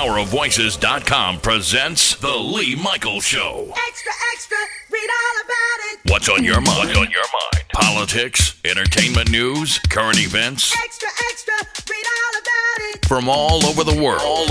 thepowerofvoices.com presents The Lee Michaels Show. Extra, extra, read all about it. What's on your mind? Politics, entertainment news, current events. Extra, extra, read all about it. From all over the world.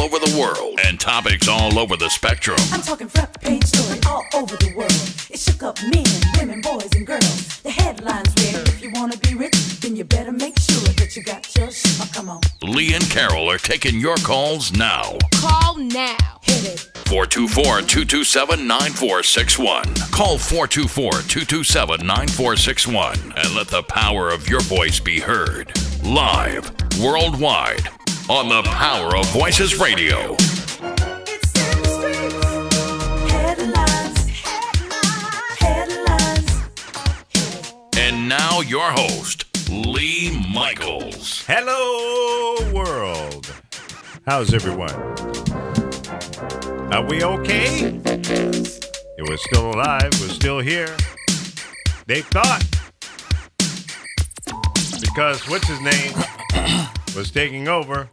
And topics all over the spectrum. I'm talking front page story all over the world. It shook up men, women, boys, and girls. The headlines read, if you want to be rich, then you better make sure that you got your shit. Oh, come on. Lee and Carol are taking your calls now. Call now. Hit it. 424-227-9461. Call 424-227-9461 and let the power of your voice be heard. Live, worldwide, on the Power of Voices Radio. It's in the streets. Headlines. Headlines. And now your host, Lee Michaels. Hello, world. How's everyone? Are we okay? Yeah, we're still alive. We're still here. They thought, because what's his name was taking over,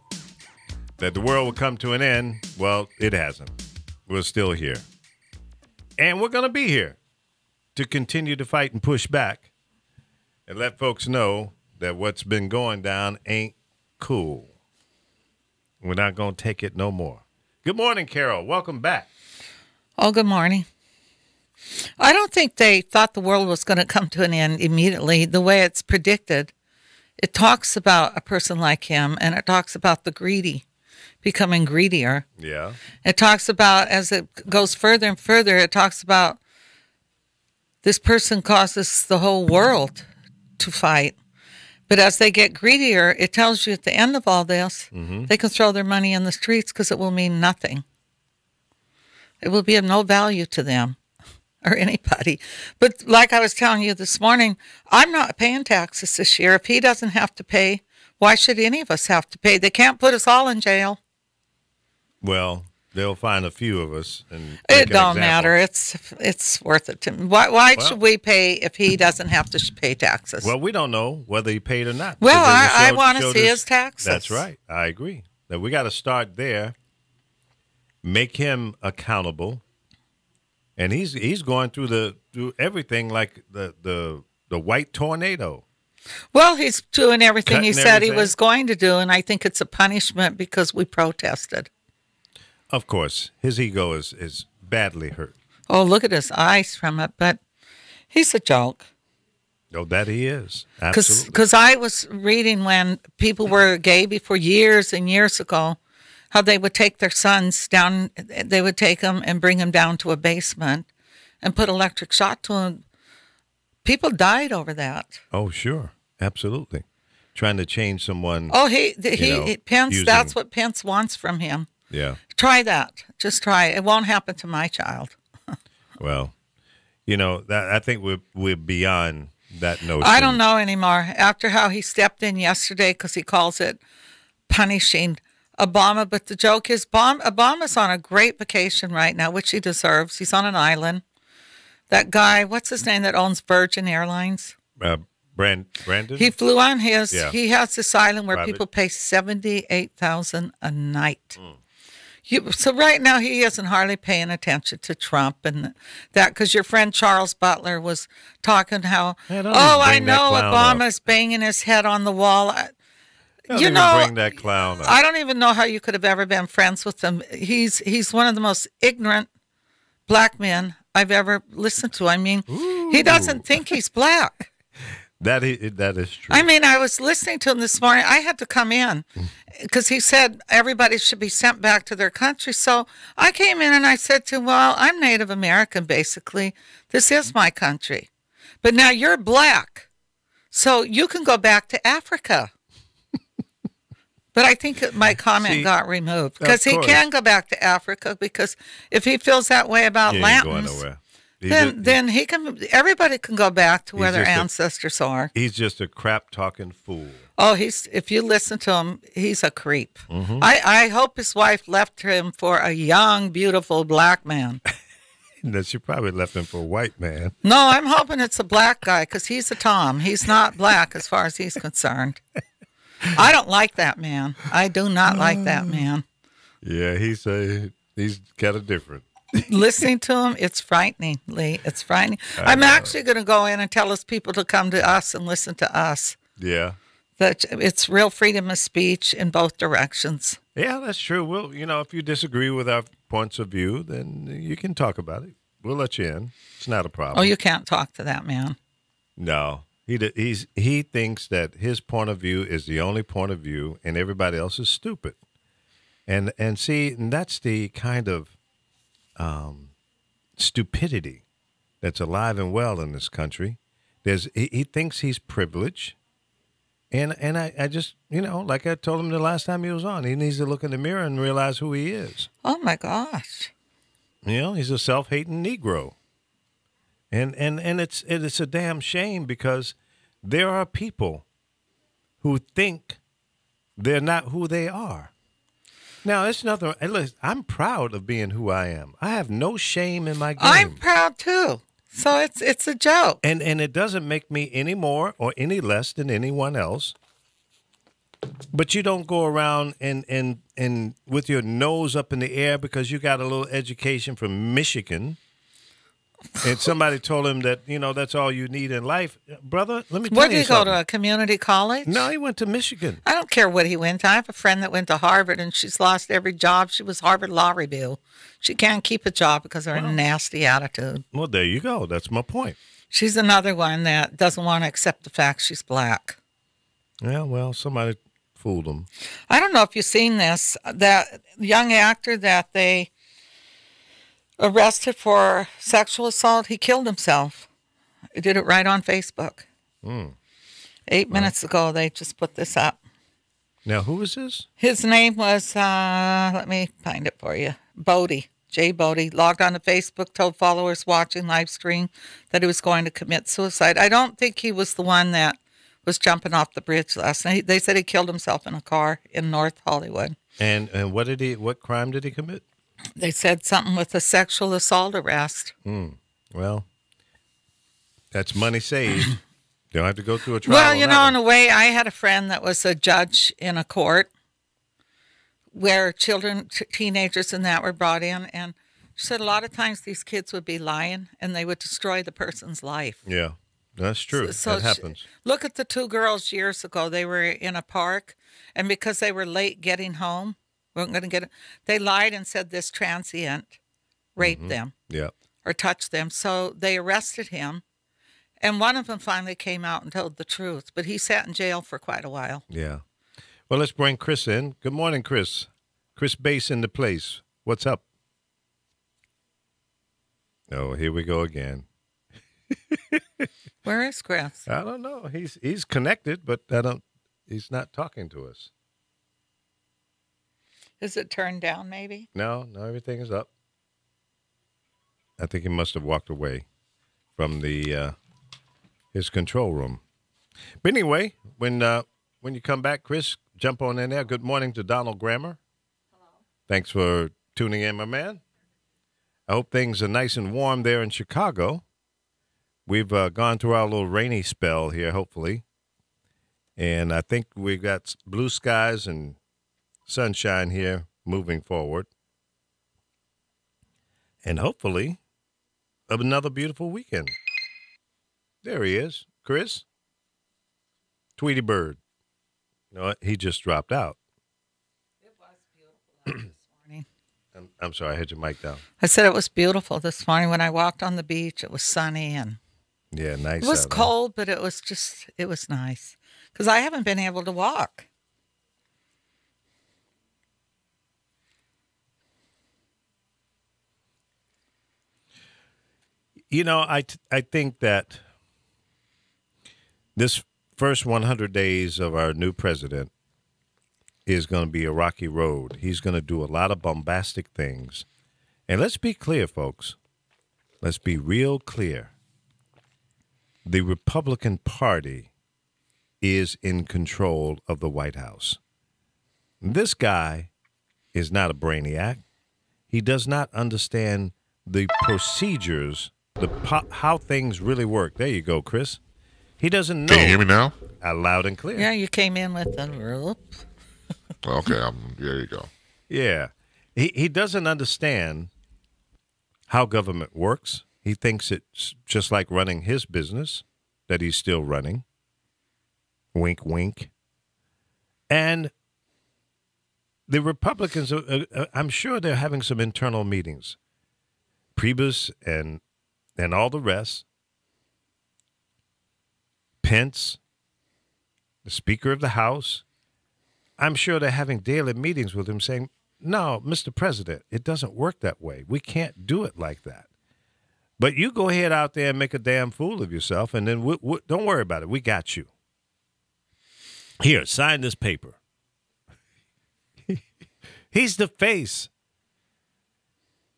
that the world would come to an end. Well, it hasn't. We're still here. And we're going to be here to continue to fight and push back and let folks know that what's been going down ain't cool. We're not going to take it no more. Good morning, Carol. Welcome back. Oh, good morning. I don't think they thought the world was going to come to an end immediately the way it's predicted. It talks about a person like him, and it talks about the greedy becoming greedier. Yeah. It talks about, as it goes further and further, it talks about this person causes the whole world to fight. But as they get greedier, it tells you at the end of all this, they can throw their money in the streets because it will mean nothing. It will be of no value to them or anybody. But like I was telling you this morning, I'm not paying taxes this year. If he doesn't have to pay, why should any of us have to pay? They can't put us all in jail. Well, they'll find a few of us. And It don't matter. It's worth it to me. Why should we pay if he doesn't have to pay taxes? Well, we don't know whether he paid or not. Well, Because I the want to showed see us- his taxes. That's right. I agree. That we got to start there, make him accountable, and he's going through everything like the white tornado. Well, he's doing everything he Cutting said he everything. was going to do, and I think it's a punishment because we protested. Of course, his ego is badly hurt. Oh, look at his eyes from it, but he's a joke. Oh, that he is. Absolutely. Because I was reading when people were gay before years and years ago, how they would take their sons down, they would take them and bring them down to a basement and put electric shock to them. People died over that. Oh, sure. Absolutely. Trying to change someone. Oh, Pence, using- that's what Pence wants from him. Yeah. Try that. Just try it. It won't happen to my child. Well, I think we're beyond that notion. I don't know anymore. After how he stepped in yesterday, because he calls it punishing Obama. But the joke is Obama's on a great vacation right now, which he deserves. He's on an island. That guy, what's his name, that owns Virgin Airlines? Brandon? He flew on his. Yeah. He has this island where Private. people pay $78,000 a night. So right now he isn't hardly paying attention to Trump and that, because your friend Charles Butler was talking how, Hey, don't I bring that know clown Obama's banging his head on the wall. Don't You even know, bring that clown up. I don't even know how you could have ever been friends with him. He's one of the most ignorant black men I've ever listened to. I mean, he doesn't think he's black. That is true. I mean, I was listening to him this morning. I had to come in because he said everybody should be sent back to their country. So I came in and I said to him, well, I'm Native American, basically. This is my country. But now you're black, so you can go back to Africa. But I think my comment got removed because he can go back to Africa, because if he feels that way about He ain't going Latins, nowhere. then he can. Everybody can go back to where He's their just a- ancestors are. He's just a crap-talking fool. Oh, if you listen to him, he's a creep. Mm-hmm. I hope his wife left him for a young, beautiful black man. That she probably left him for a white man. No, I'm hoping it's a black guy, because he's a Tom. He's not black as far as he's concerned. I don't like that man. I do not like that man. Yeah, he's kind of different. Listening to him, it's frightening, Lee. It's frightening. I'm actually going to go in and tell his people to come to us and listen to us. Yeah. That it's real freedom of speech in both directions. Yeah, that's true. Well, if you disagree with our points of view, then you can talk about it. We'll let you in. It's not a problem. Oh, you can't talk to that man. No. He thinks that his point of view is the only point of view and everybody else is stupid. And that's the kind of stupidity that's alive and well in this country. He thinks he's privileged. And I just, like I told him the last time he was on, he needs to look in the mirror and realize who he is. Oh, my gosh. He's a self-hating Negro. And it's a damn shame because there are people who think they're not who they are. Now, it's nothing. Listen, I'm proud of being who I am. I have no shame in my game. I'm proud, too. So it's a joke. And it doesn't make me any more or any less than anyone else. But you don't go around and with your nose up in the air because you got a little education from Michigan. And somebody told him that, that's all you need in life. Brother, let me tell you something. Where did he go to, a community college? No, he went to Michigan. I don't care what he went to. I have a friend that went to Harvard, and she's lost every job. She was Harvard Law Review. She can't keep a job because of her nasty attitude. Well, there you go. That's my point. She's another one that doesn't want to accept the fact she's black. Yeah, well, somebody fooled him. I don't know if you've seen this. That young actor that they arrested for sexual assault, he killed himself. He did it right on Facebook. 8 minutes ago, they just put this up. Now, who is this? His name was, let me find it for you, Bodie. Jay Bodie logged on to Facebook, told followers watching live stream that he was going to commit suicide. I don't think he was the one that was jumping off the bridge last night. They said he killed himself in a car in North Hollywood. And what crime did he commit? They said something with a sexual assault arrest. Well, that's money saved. You don't have to go through a trial. Well, in a way, I had a friend that was a judge in a court where children, teenagers and that were brought in. And she said a lot of times these kids would be lying and they would destroy the person's life. Yeah, that's true. So that happens. Look at the two girls years ago. They were in a park, and because they were late getting home, weren't going to get it. They lied and said this transient raped them or touched them. So they arrested him, and one of them finally came out and told the truth. But he sat in jail for quite a while. Yeah. Well, let's bring Chris in. Good morning, Chris. Chris Bass in the place. What's up? Oh, here we go again. Where is Chris? I don't know. He's connected, but he's not talking to us. Is it turned down, maybe? No, everything is up. I think he must have walked away from his control room. But anyway, when you come back, Chris, jump on in there. Good morning to Donald Grammer. Hello. Thanks for tuning in, my man. I hope things are nice and warm there in Chicago. We've gone through our little rainy spell here, hopefully. And I think we've got blue skies and sunshine here moving forward. And hopefully another beautiful weekend. There he is, Chris. Tweety Bird. You know what? He just dropped out. It was beautiful this morning. I'm sorry, I had your mic down. I said it was beautiful this morning. When I walked on the beach, it was sunny and yeah, nice. It was cold, but it was nice. Because I haven't been able to walk. I think that this first 100 days of our new president is going to be a rocky road. He's going to do a lot of bombastic things. And let's be clear, folks. Let's be real clear. The Republican Party is in control of the White House. This guy is not a brainiac. He does not understand the procedures, how things really work. There you go, Chris. He doesn't know. Can you hear me now? Loud and clear. Yeah, you came in with the rope. Okay, there you go. Yeah. He doesn't understand how government works. He thinks it's just like running his business that he's still running. Wink, wink. And the Republicans, I'm sure they're having some internal meetings. Priebus and all the rest. Pence, the Speaker of the House. I'm sure they're having daily meetings with him saying, no, Mr. President, it doesn't work that way. We can't do it like that. But you go ahead out there and make a damn fool of yourself, and then don't worry about it. We got you. Here, sign this paper. He's the face.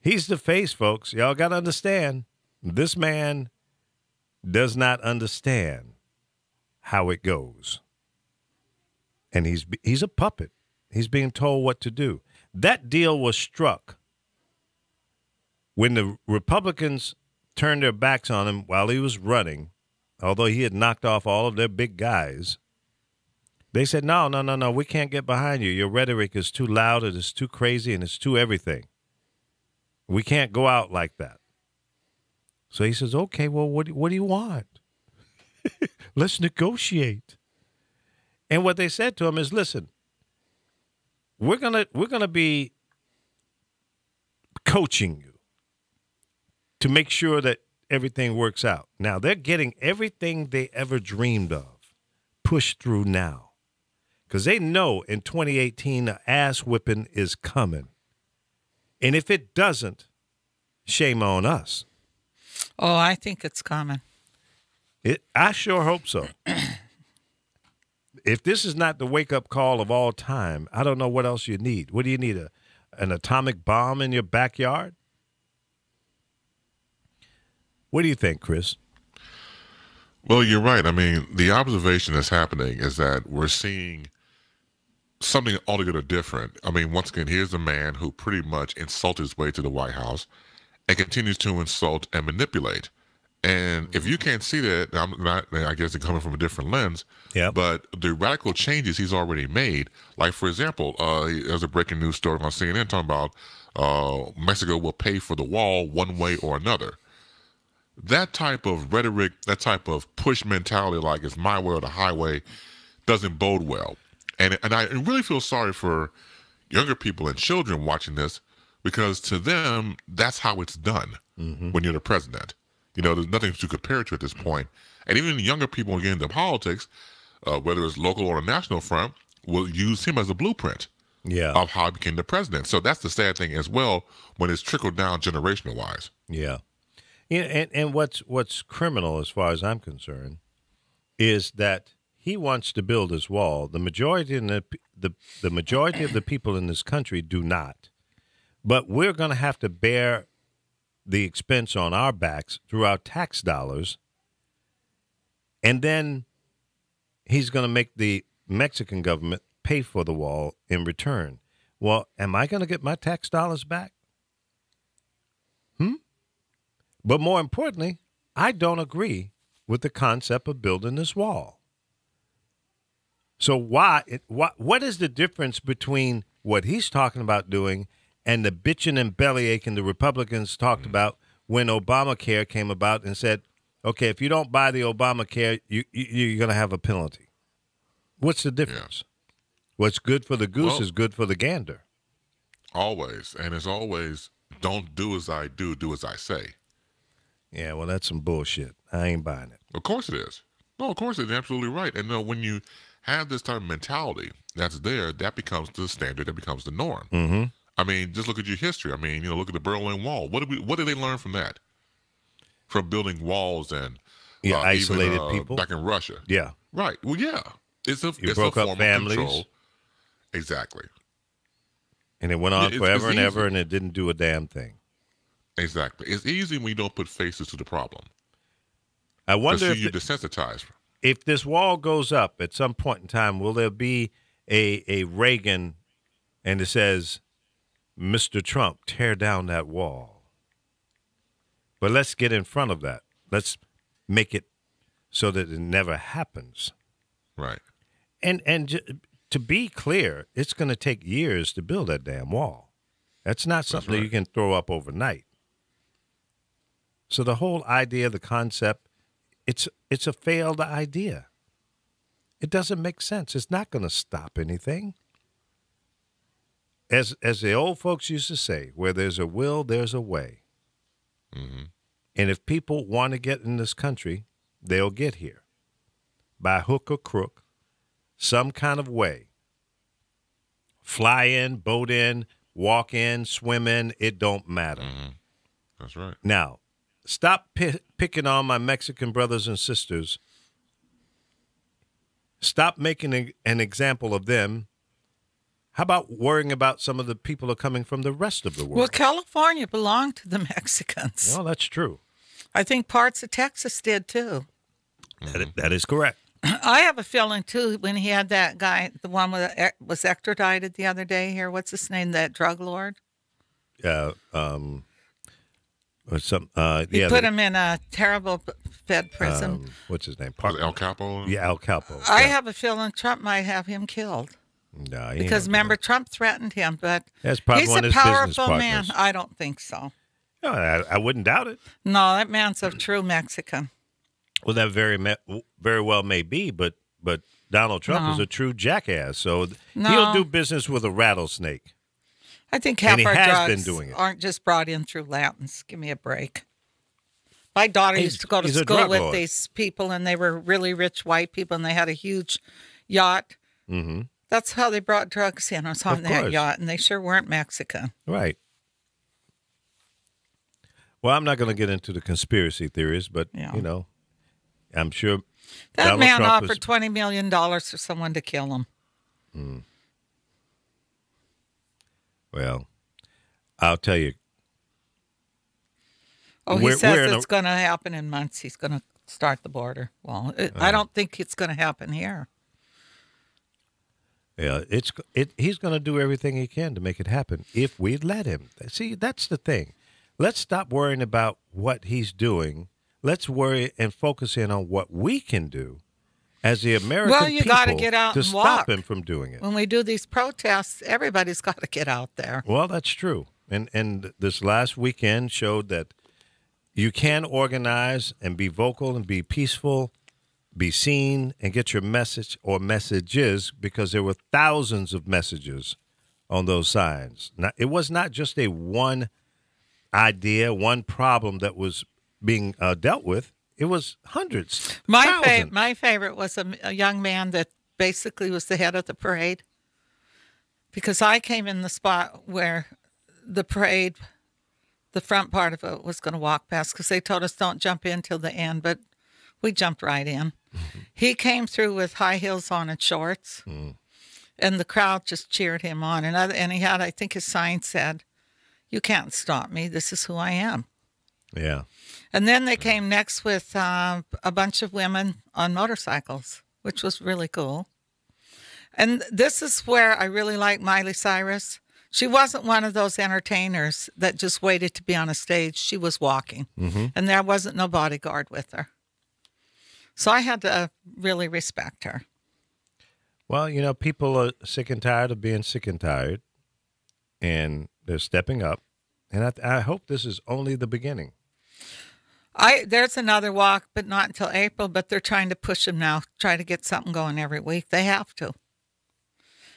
He's the face, folks. Y'all got to understand, this man does not understand how it goes. And he's a puppet. He's being told what to do. That deal was struck when the Republicans turned their backs on him while he was running, although he had knocked off all of their big guys. They said, no, we can't get behind you. Your rhetoric is too loud, it is too crazy, and it's too everything. We can't go out like that. So he says, okay, well, what do you want? Let's negotiate. And what they said to him is, listen, we're gonna be coaching you to make sure that everything works out. Now, they're getting everything they ever dreamed of pushed through now. Because they know in 2018 the ass whipping is coming. And if it doesn't, shame on us. Oh, I think it's coming. I sure hope so. If this is not the wake-up call of all time, I don't know what else you need. What do you need, an atomic bomb in your backyard? What do you think, Chris? Well, you're right. I mean, the observation that's happening is that we're seeing something altogether different. I mean, once again, here's a man who pretty much insulted his way to the White House and continues to insult and manipulate. And if you can't see that, I'm not, I guess it's coming from a different lens. Yeah. But the radical changes he's already made, like, for example, there's a breaking news story on CNN talking about Mexico will pay for the wall one way or another. That type of rhetoric, that type of push mentality, like it's my way or the highway, doesn't bode well. And I really feel sorry for younger people and children watching this, because to them, that's how it's done when you're the president. You know, there's nothing to compare it to at this point. And even younger people getting into politics, whether it's local or a national front, will use him as a blueprint of how he became the president. So that's the sad thing as well when it's trickled down generational wise. Yeah. And what's criminal as far as I'm concerned is that he wants to build his wall. The majority of the majority of the people in this country do not. But we're going to have to bear the expense on our backs through our tax dollars. And then he's going to make the Mexican government pay for the wall in return. Well, am I going to get my tax dollars back? But more importantly, I don't agree with the concept of building this wall. So what is the difference between what he's talking about doing and the bitching and bellyaching the Republicans talked about when Obamacare came about and said, okay, if you don't buy the Obamacare, you're going to have a penalty? What's the difference? Yeah. What's good for the goose is good for the gander. Always. And it's always, don't do as I do, do as I say. Yeah, well, that's some bullshit. I ain't buying it. Of course it is. No, of course it's absolutely right. And when you have this type of mentality that's there, that becomes the standard, that becomes the norm. Mm-hmm. I mean, just look at your history. I mean, look at the Berlin Wall. What did they learn from that? From building walls and isolated even, people back in Russia. Yeah, right. Well, yeah, it's broke a up form families. Of control. Exactly. And it went on forever and ever, and it didn't do a damn thing. Exactly. It's easy when you don't put faces to the problem. I wonder if you're desensitized. If this wall goes up at some point in time, will there be a Reagan and it says, Mr. Trump, tear down that wall? But let's get in front of that. Let's make it so that it never happens. Right. And to be clear, it's going to take years to build that damn wall. That's not something that you can throw up overnight. So the whole idea, the concept, it's a failed idea. It doesn't make sense. It's not going to stop anything. As the old folks used to say, where there's a will, there's a way. Mm-hmm. And if people want to get in this country, they'll get here. By hook or crook, some kind of way. Fly in, boat in, walk in, swim in, it don't matter. Mm-hmm. That's right. Now, stop picking on my Mexican brothers and sisters. Stop making an example of them. How about worrying about some of the people who are coming from the rest of the world? Well, California belonged to the Mexicans. Well, that's true. I think parts of Texas did too. That is correct. I have a feeling too when he had that guy, the one was extradited the other day here. What's his name? That drug lord. Or some. He put him in a terrible Fed prison. What's his name? Was it El Capo? Yeah, El Capo. I have a feeling Trump might have him killed. No, he Because ain't remember, Trump threatened him, but That's probably he's one a of his business powerful man. partners. I don't think so. No, I wouldn't doubt it. No, that man's a true Mexican. Well, that very well may be, but Donald Trump No. is a true jackass. So No. he'll do business with a rattlesnake. I think half And he our has drugs been doing it. aren't just brought in through Latins. Give me a break. My daughter used to go to he's a school drug with lord. these people, and they were really rich white people, and they had a huge yacht. Mm-hmm. That's how they brought drugs in, was on Of that course. yacht, and they sure weren't Mexican. Right. Well, I'm not going to get into the conspiracy theories, but, Yeah. I'm sure That Donald man Trump offered $20 million for someone to kill him. Well, I'll tell you. Oh, he We're says in it's going to happen in months. He's going to start the border. Well, I don't think it's going to happen here. Yeah, he's going to do everything he can to make it happen if we let him. See, that's the thing. Let's stop worrying about what he's doing. Let's worry and focus in on what we can do as the American Well, you people gotta get out to and stop walk. him from doing it. When we do these protests, everybody's got to get out there. Well, that's true. And this last weekend showed that you can organize and be vocal and be peaceful, be seen, and get your message or messages, because there were thousands of messages on those signs. Now, it was not just a one idea, one problem that was being dealt with. It was hundreds, thousands. My favorite was a young man that basically was the head of the parade, because I came in the spot where the parade, the front part of it was going to walk past, because they told us don't jump in till the end, but we jumped right in. He came through with high heels on and shorts, and the crowd just cheered him on. And he had, I think his sign said, "You can't stop me. This is who I am." Yeah. And then they came next with a bunch of women on motorcycles, which was really cool. And this is where I really like Miley Cyrus. She wasn't one of those entertainers that just waited to be on a stage. She was walking, and there wasn't no bodyguard with her. So I had to really respect her. Well, people are sick and tired of being sick and tired, and they're stepping up. And I hope this is only the beginning. There's another walk, but not until April, but they're trying to push him now, try to get something going every week. They have to.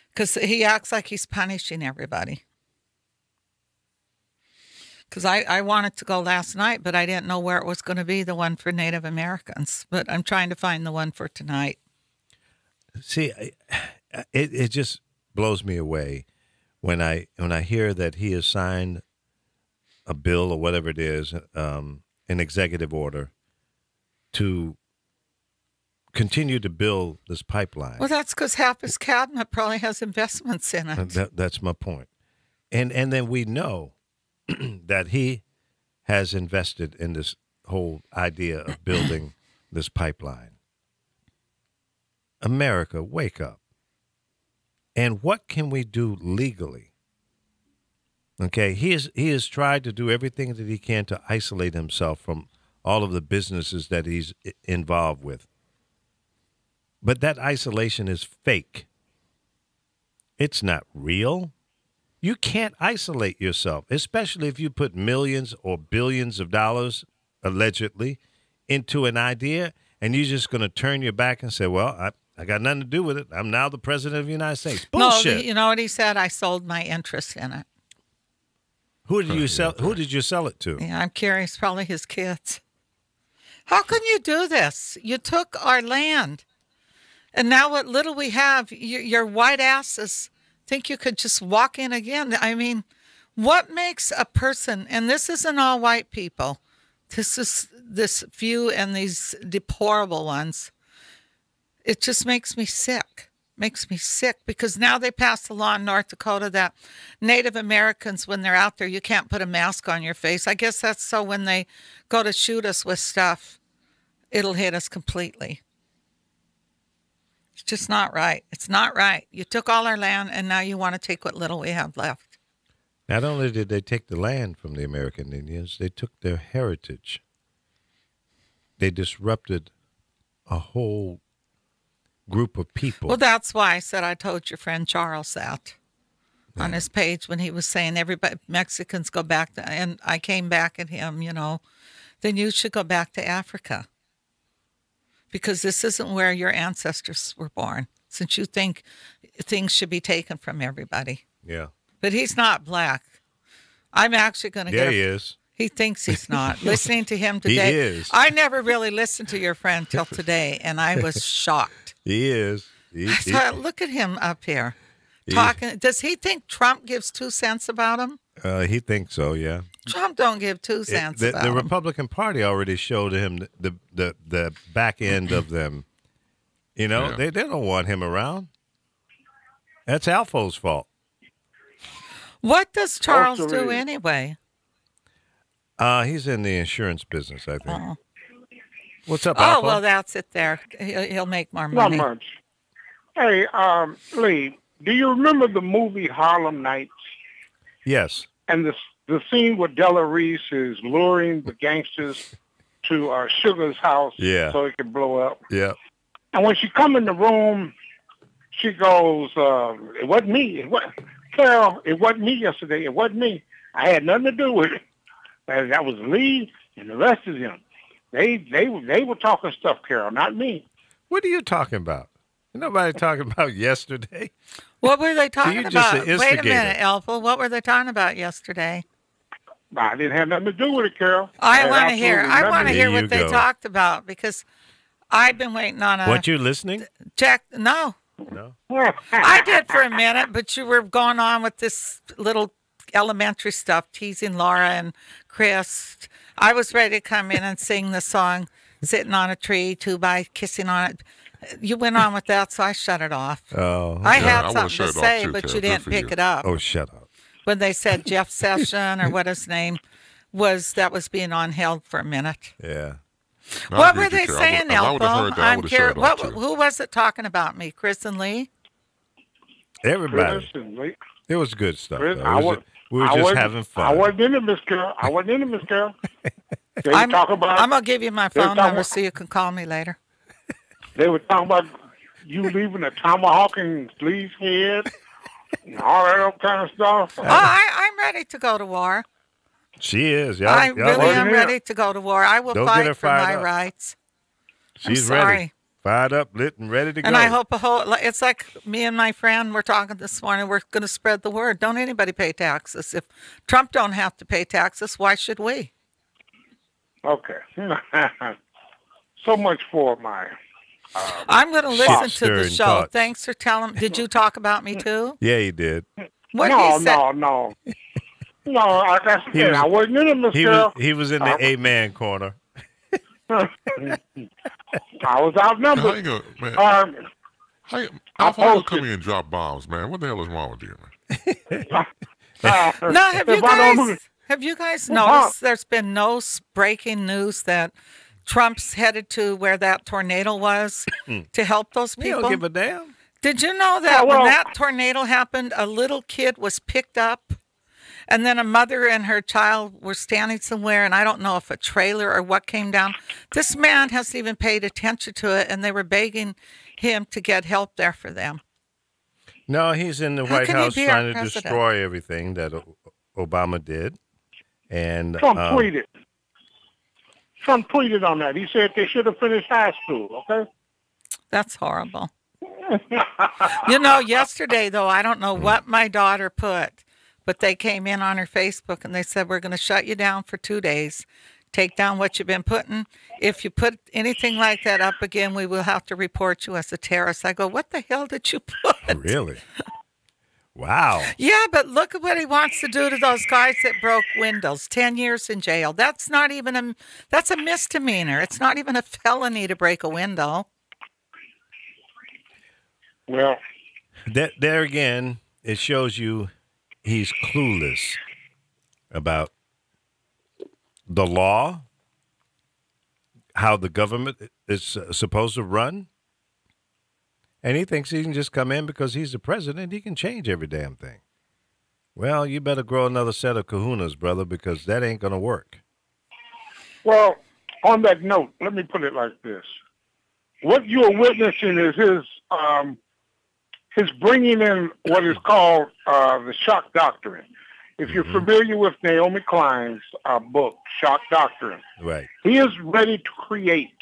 Because he acts like he's punishing everybody. Because I wanted to go last night, but I didn't know where it was going to be, the one for Native Americans. But I'm trying to find the one for tonight. See, it just blows me away when I hear that he has signed a bill or whatever it is, an executive order to continue to build this pipeline. Well, that's because half his cabinet probably has investments in it. That's my point. And then we know that he has invested in this whole idea of building this pipeline. America, wake up. And what can we do legally? Okay, he has tried to do everything that he can to isolate himself from all of the businesses that he's involved with. But that isolation is fake. It's not real. You can't isolate yourself, especially if you put millions or billions of dollars, allegedly, into an idea, and you're just going to turn your back and say, well, I got nothing to do with it. I'm now the president of the United States. Bullshit. No, you know what he said? I sold my interest in it. Who did you sell? Who did you sell it to? Yeah, I'm curious. Probably his kids. How can you do this? You took our land. And now what little we have, your white asses think you could just walk in again. I mean, what makes a person, and this isn't all white people, this is this few and these deplorable ones, it just makes me sick. Makes me sick because now they passed a law in North Dakota that Native Americans, when they're out there, you can't put a mask on your face. I guess that's so when they go to shoot us with stuff, it'll hit us completely. It's just not right. It's not right. You took all our land, and now you want to take what little we have left. Not only did they take the land from the American Indians, they took their heritage. They disrupted a whole group of people. Well, that's why I said I told your friend Charles that on his page when he was saying everybody, Mexicans go back to, and I came back at him, then you should go back to Africa. Because this isn't where your ancestors were born, since you think things should be taken from everybody. Yeah. But he's not black. I'm actually going to get he is. He thinks he's not. Listening to him today. He is. I never really listened to your friend till today, and I was shocked. He is. I thought, look at him up here talking. Does he think Trump gives 2 cents about him? He thinks so, yeah. Trump don't give 2 cents about the him. Republican Party already showed him the back end of them. They don't want him around. That's Alfo's fault. What does Charles do anyway? He's in the insurance business, I think. Oh. What's up, Oh, Alfo? well, that's it there. He'll make more Not money. much. Hey, Lee, do you remember the movie Harlem Nights? Yes. And the scene where Della Reese is luring the gangsters to Sugar's house so it can blow up? Yeah. And when she come in the room, she goes, it wasn't me. Carol, it wasn't me yesterday. It wasn't me. I had nothing to do with it. That was Lee and the rest of them. They were talking stuff, Carol, not me. What are you talking about? Nobody talking about yesterday. What were they talking you're just about? an Wait a instigator. minute, Alpha. What were they talking about yesterday? I didn't have nothing to do with it, Carol. I want to hear. I want to hear There you what they go. talked about because I've been waiting on a What, you listening? check. No, No. I did for a minute, but you were going on with this little elementary stuff, teasing Laura and Chris. I was ready to come in and sing the song, "Sitting on a Tree," 2 by kissing on it. You went on with that, so I shut it off. Oh. I Yeah, I had would've something shut to it off say, too, but Carol. you Good didn't for pick you. it up. Oh, shut up. When they said Jeff Session or what his name was, that was being on held for a minute. Yeah. No, I What agree were with you, they Carol. saying, If I would've Elpo? heard that, I I'm would've shut curious. it off, too. Who was it talking about me? Chris and Lee? Everybody. Listen, Lee, It was good stuff. Chris, though. We were just having fun. I wasn't in it, Miss Carol. I wasn't in it, Miss Carol. They were talking about. I'm going to give you my they were phone talking number about- so you can call me later. They were talking about you leaving a tomahawk in Lee's head and all that other kind of stuff. I'm ready to go to war. She is. Y'all, I y'all really ready? am ready to go to war. I will Don't get her fight for my fired up. rights. She's I'm sorry. ready. Fired up, lit, and ready to go. And I hope it's like me and my friend were talking this morning. We're going to spread the word. Don't anybody pay taxes. If Trump don't have to pay taxes, why should we? Okay. So much for my. I'm going to listen to the Stirring show. thoughts. Thanks for telling. Did you talk about me too? Yeah, he did. What no, he said? no. No, that's He it. was- I wasn't in it, Miss He Carol. was in the amen corner. I was How outnumbered. you gonna, man? Um, How you I come posted- in and drop bombs, man? What the hell is wrong with you, man? No, have you guys Well, noticed there's been no breaking news that Trump's headed to where that tornado was to help those He people? don't give a damn. Did you know that Oh, well- when that tornado happened, a little kid was picked up and then a mother and her child were standing somewhere, and I don't know if a trailer or what came down. This man hasn't even paid attention to it, and they were begging him to get help there for them. No, he's in the How White can he House be our trying to president? destroy everything that Obama did. And Trump tweeted. Trump tweeted on that. He said they should have finished high school, okay? That's horrible. You know, yesterday, though, I don't know what my daughter put, but they came in on her Facebook and they said, we're going to shut you down for 2 days. Take down what you've been putting. If you put anything like that up again, we will have to report you as a terrorist. I go, what the hell did you put? really? Wow. Yeah, but look at what he wants to do to those guys that broke windows. 10 years in jail. That's not even that's a misdemeanor. It's not even a felony to break a window. Well, There again, it shows you he's clueless about the law, how the government is supposed to run. And he thinks he can just come in because he's the president. He can change every damn thing. Well, you better grow another set of kahunas, brother, because that ain't going to work. well, on that note, let me put it like this. What you are witnessing is his bringing in what is called the shock doctrine. If you're familiar with Naomi Klein's book, Shock Doctrine, Right. he is ready to create,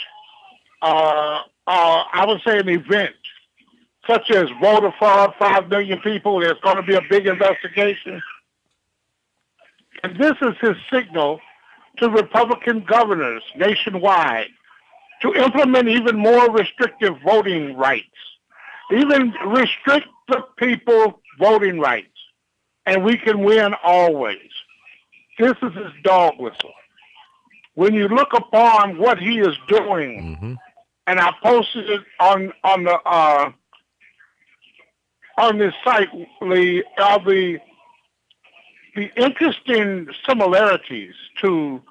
I would say, an event such as voter fraud, 5 million people. There's going to be a big investigation. And this is his signal to Republican governors nationwide to implement even more restrictive voting rights, even restrict the people voting rights, and we can win always. This is his dog whistle. When you look upon what he is doing, and I posted it on this site, Lee, the interesting similarities to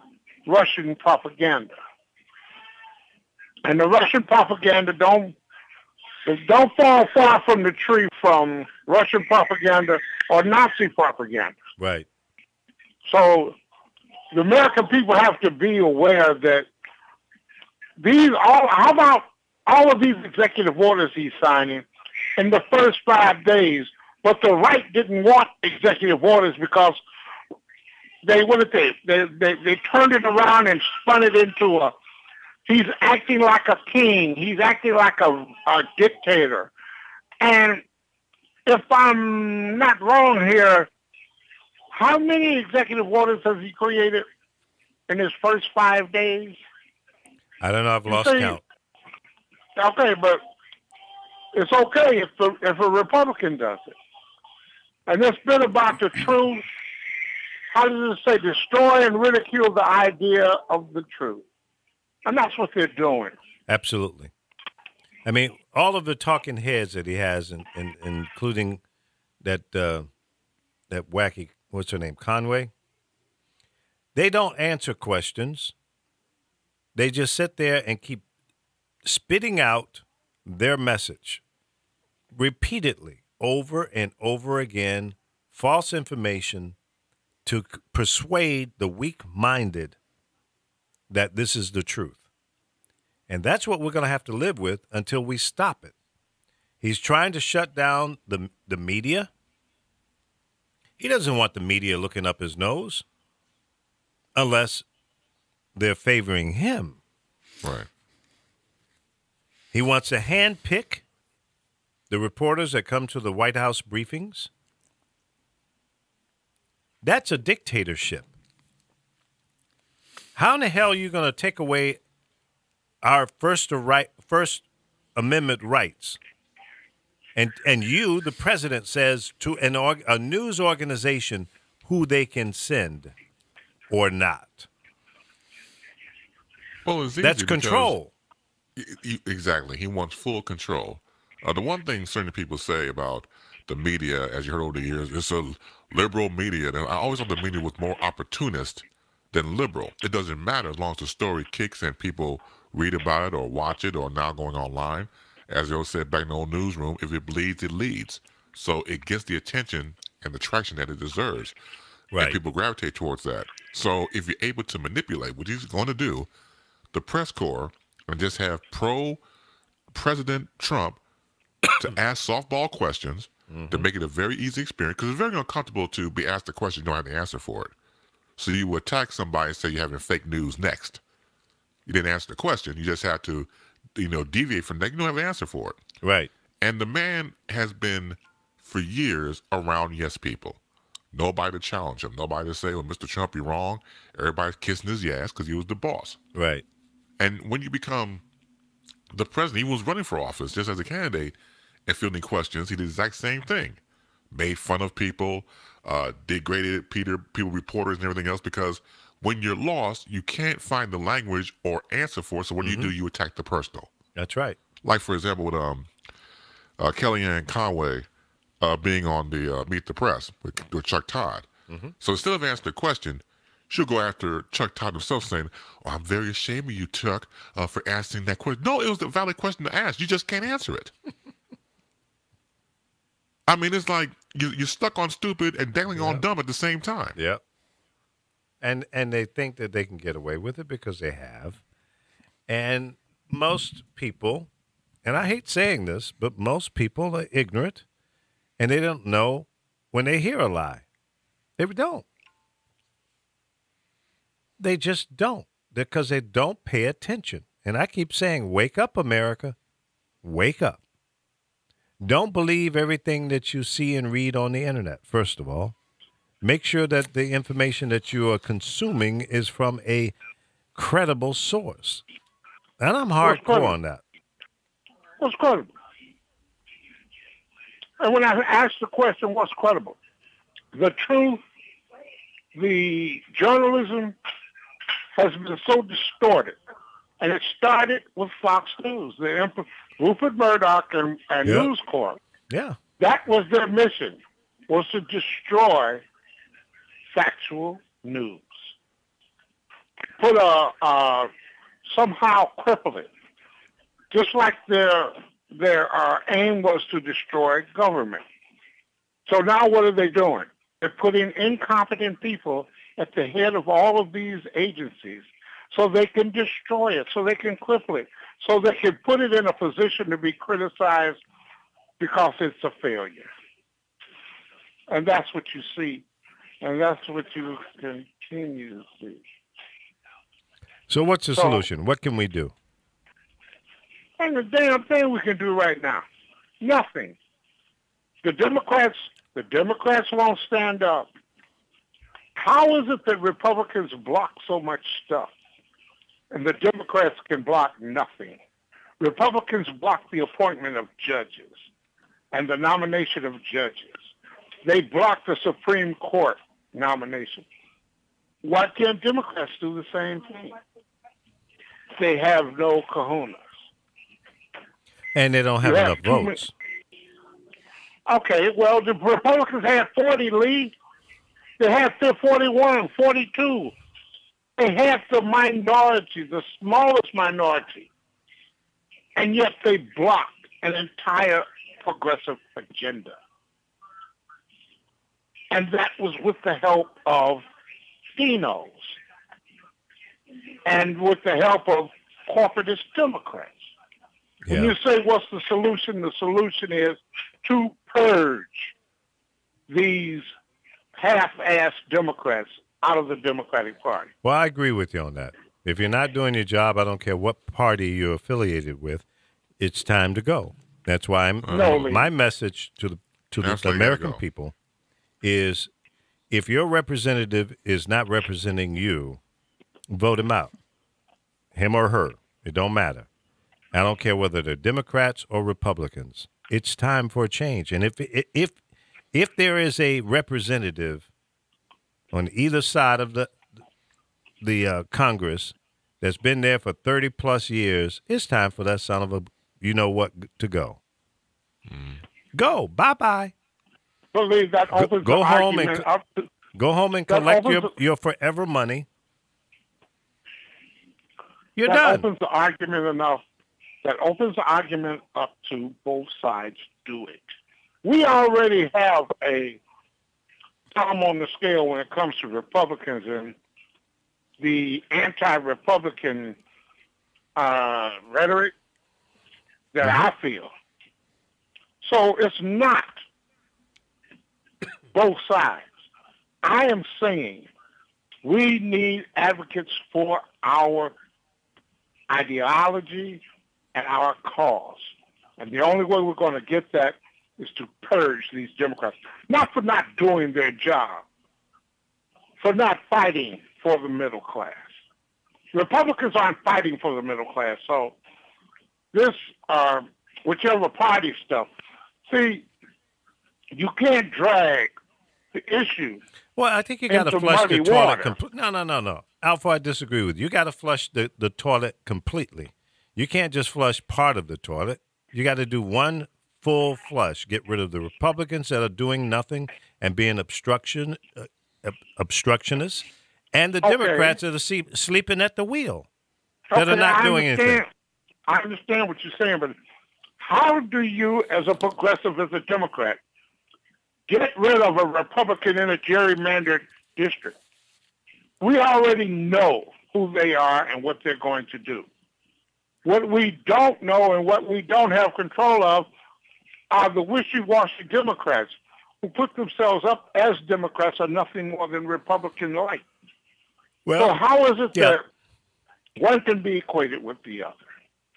Russian propaganda. And the Russian propaganda don't fall far from the tree from Russian propaganda or Nazi propaganda. Right. So the American people have to be aware that how about all of these executive orders he's signing in the first 5 days, but the right didn't want executive orders because they turned it around and spun it into he's acting like a king. He's acting like a dictator. And if I'm not wrong here, how many executive orders has he created in his first 5 days? I don't know. I've lost count. Okay, but it's okay if a Republican does it. And it's been about the truth. How does it say? Destroy and ridicule the idea of the truth. And that's what they're doing. Absolutely. I mean, all of the talking heads that he has, including that wacky, what's her name, Conway, they don't answer questions. They just sit there and keep spitting out their message repeatedly, over and over again, false information to persuade the weak-minded that this is the truth. And that's what we're going to have to live with until we stop it. He's trying to shut down the media. He doesn't want the media looking up his nose unless they're favoring him. Right. He wants to handpick the reporters that come to the White House briefings. That's a dictatorship. How in the hell are you going to take away our First Amendment rights? And you, the president, says to a news organization who they can send or not. Well, it's easy That's control. Exactly. He wants full control. The one thing certain people say about the media, as you heard over the years, it's a liberal media. And I always thought the media was more opportunist than liberal. It doesn't matter as long as the story kicks and people read about it or watch it or now going online. As Joe said back in the old newsroom, if it bleeds, it leads. So it gets the attention and the traction that it deserves. Right. And people gravitate towards that. So if you're able to manipulate, what he's going to do, the press corps, and just have pro-President Trump to ask softball questions to make it a very easy experience, because it's very uncomfortable to be asked a question you don't have the answer for it. So you would attack somebody and say you're having fake news next. You didn't answer the question. You just had to, deviate from that. You don't have an answer for it. Right. And the man has been, for years, around yes people. Nobody to challenge him. Nobody to say, well, Mr. Trump, you're wrong. Everybody's kissing his ass because he was the boss. Right. And when you become the president, he was running for office just as a candidate and fielding questions. He did the exact same thing. Made fun of people, degraded people, reporters, and everything else, because when you're lost, you can't find the language or answer for it. So what do? You attack the personal. That's right. Like, for example, with Kellyanne Conway being on the Meet the Press with Chuck Todd. So instead of answering the question, she'll go after Chuck Todd himself, saying, "Oh, I'm very ashamed of you, Chuck, for asking that question." No, it was a valid question to ask. You just can't answer it. I mean, it's like you're stuck on stupid and dangling on dumb at the same time. Yeah. And they think that they can get away with it because they have. And most people, and I hate saying this, but most people are ignorant, and they don't know when they hear a lie. They don't. They just don't, because they don't pay attention. And I keep saying, wake up, America. Wake up. Don't believe everything that you see and read on the internet, first of all. Make sure that the information that you are consuming is from a credible source. And I'm hardcore on that. What's credible? And when I ask the question, what's credible? The truth, the journalism has been so distorted. And it started with Fox News, Rupert Murdoch and News Corp. Yeah. That was their mission, was to destroy factual news. Somehow cripple it. Just like their aim was to destroy government. So now what are they doing? They're putting incompetent people at the head of all of these agencies so they can destroy it, so they can cripple it, so they can put it in a position to be criticized because it's a failure. And that's what you see. And that's what you continue to see. So what's the solution? What can we do? And the damn thing we can do right now, nothing. The Democrats won't stand up. How is it that Republicans block so much stuff and the Democrats can block nothing? Republicans block the appointment of judges and the nomination of judges. They block the Supreme Court nomination. Why can't Democrats do the same thing? They have no cojones. And they don't have enough votes. Okay, well, the Republicans had 40, Lee. They had 41, 42. They had the minority, the smallest minority. And yet they blocked an entire progressive agenda. And that was with the help of Dinos and with the help of corporatist Democrats. When you say, what's the solution? The solution is to purge these half-assed Democrats out of the Democratic Party. Well, I agree with you on that. If you're not doing your job, I don't care what party you're affiliated with, it's time to go. That's why my message to the American people is, if your representative is not representing you, vote him out. Him or her. It don't matter. I don't care whether they're Democrats or Republicans. It's time for a change. And if there is a representative on either side of the Congress that's been there for 30 plus years, it's time for that son of a to go. Go. Bye-bye. Believe that opens go the home argument and up to, go home and collect your forever money. You're that done. opens the argument enough. That opens the argument up to both sides do it. We already have a thumb on the scale when it comes to Republicans and the anti-Republican rhetoric that I feel. So it's not both sides. I am saying we need advocates for our ideology and our cause. And the only way we're going to get that is to purge these Democrats. Not for not doing their job, for not fighting for the middle class. Republicans aren't fighting for the middle class. So this, whichever party stuff, see, you can't drag the issue. Well, I think you got to into flush the muddy toilet water. completely. No. Alpha, I disagree with you. You got to flush the toilet completely. You can't just flush part of the toilet. You got to do one full flush. Get rid of the Republicans that are doing nothing and being obstructionists, and the Democrats that are sleeping at the wheel, that are not doing anything. I understand what you're saying, but how do you, as a progressive, as a Democrat, get rid of a Republican in a gerrymandered district? We already know who they are and what they're going to do. What we don't know and what we don't have control of are the wishy-washy Democrats who put themselves up as Democrats are nothing more than Republican-like. Well, So how is it that one can be equated with the other?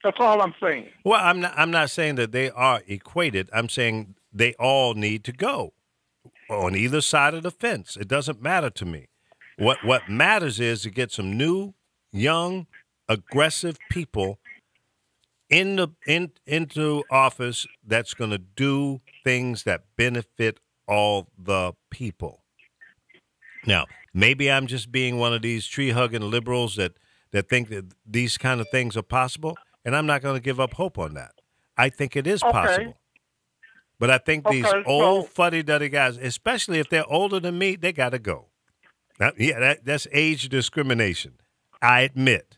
That's all I'm saying. Well, I'm not saying that they are equated. I'm saying they all need to go on either side of the fence. It doesn't matter to me. What matters is to get some new, young, aggressive people into office that's going to do things that benefit all the people. Now, maybe I'm just being one of these tree-hugging liberals that think that these kind of things are possible, and I'm not going to give up hope on that. I think it is possible. But I think these old fuddy-duddy guys, especially if they're older than me, they got to go. Now, that's age discrimination, I admit.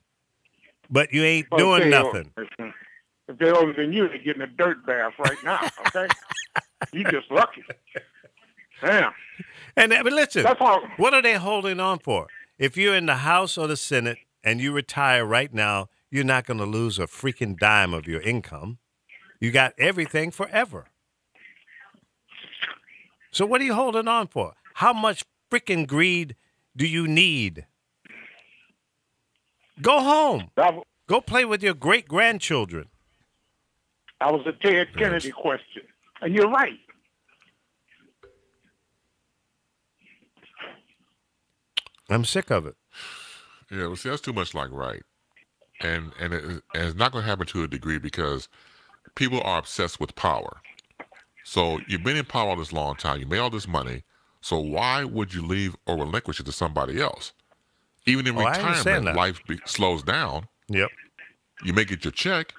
But you ain't doing nothing. If they're older than you, they're getting a dirt bath right now, okay? You just lucky. Damn. But listen, That's all. what are they holding on for? If you're in the House or the Senate and you retire right now, you're not going to lose a freaking dime of your income. You got everything forever. So what are you holding on for? How much freaking greed do you need? Go home. Go play with your great-grandchildren. That was a Ted Kennedy question. And you're right. I'm sick of it. Yeah, well, see, that's too much like right. And it's not going to happen to a degree because people are obsessed with power. So you've been in power all this long time. You made all this money. So why would you leave or relinquish it to somebody else? Even in retirement, life slows down. Yep. You may get your check,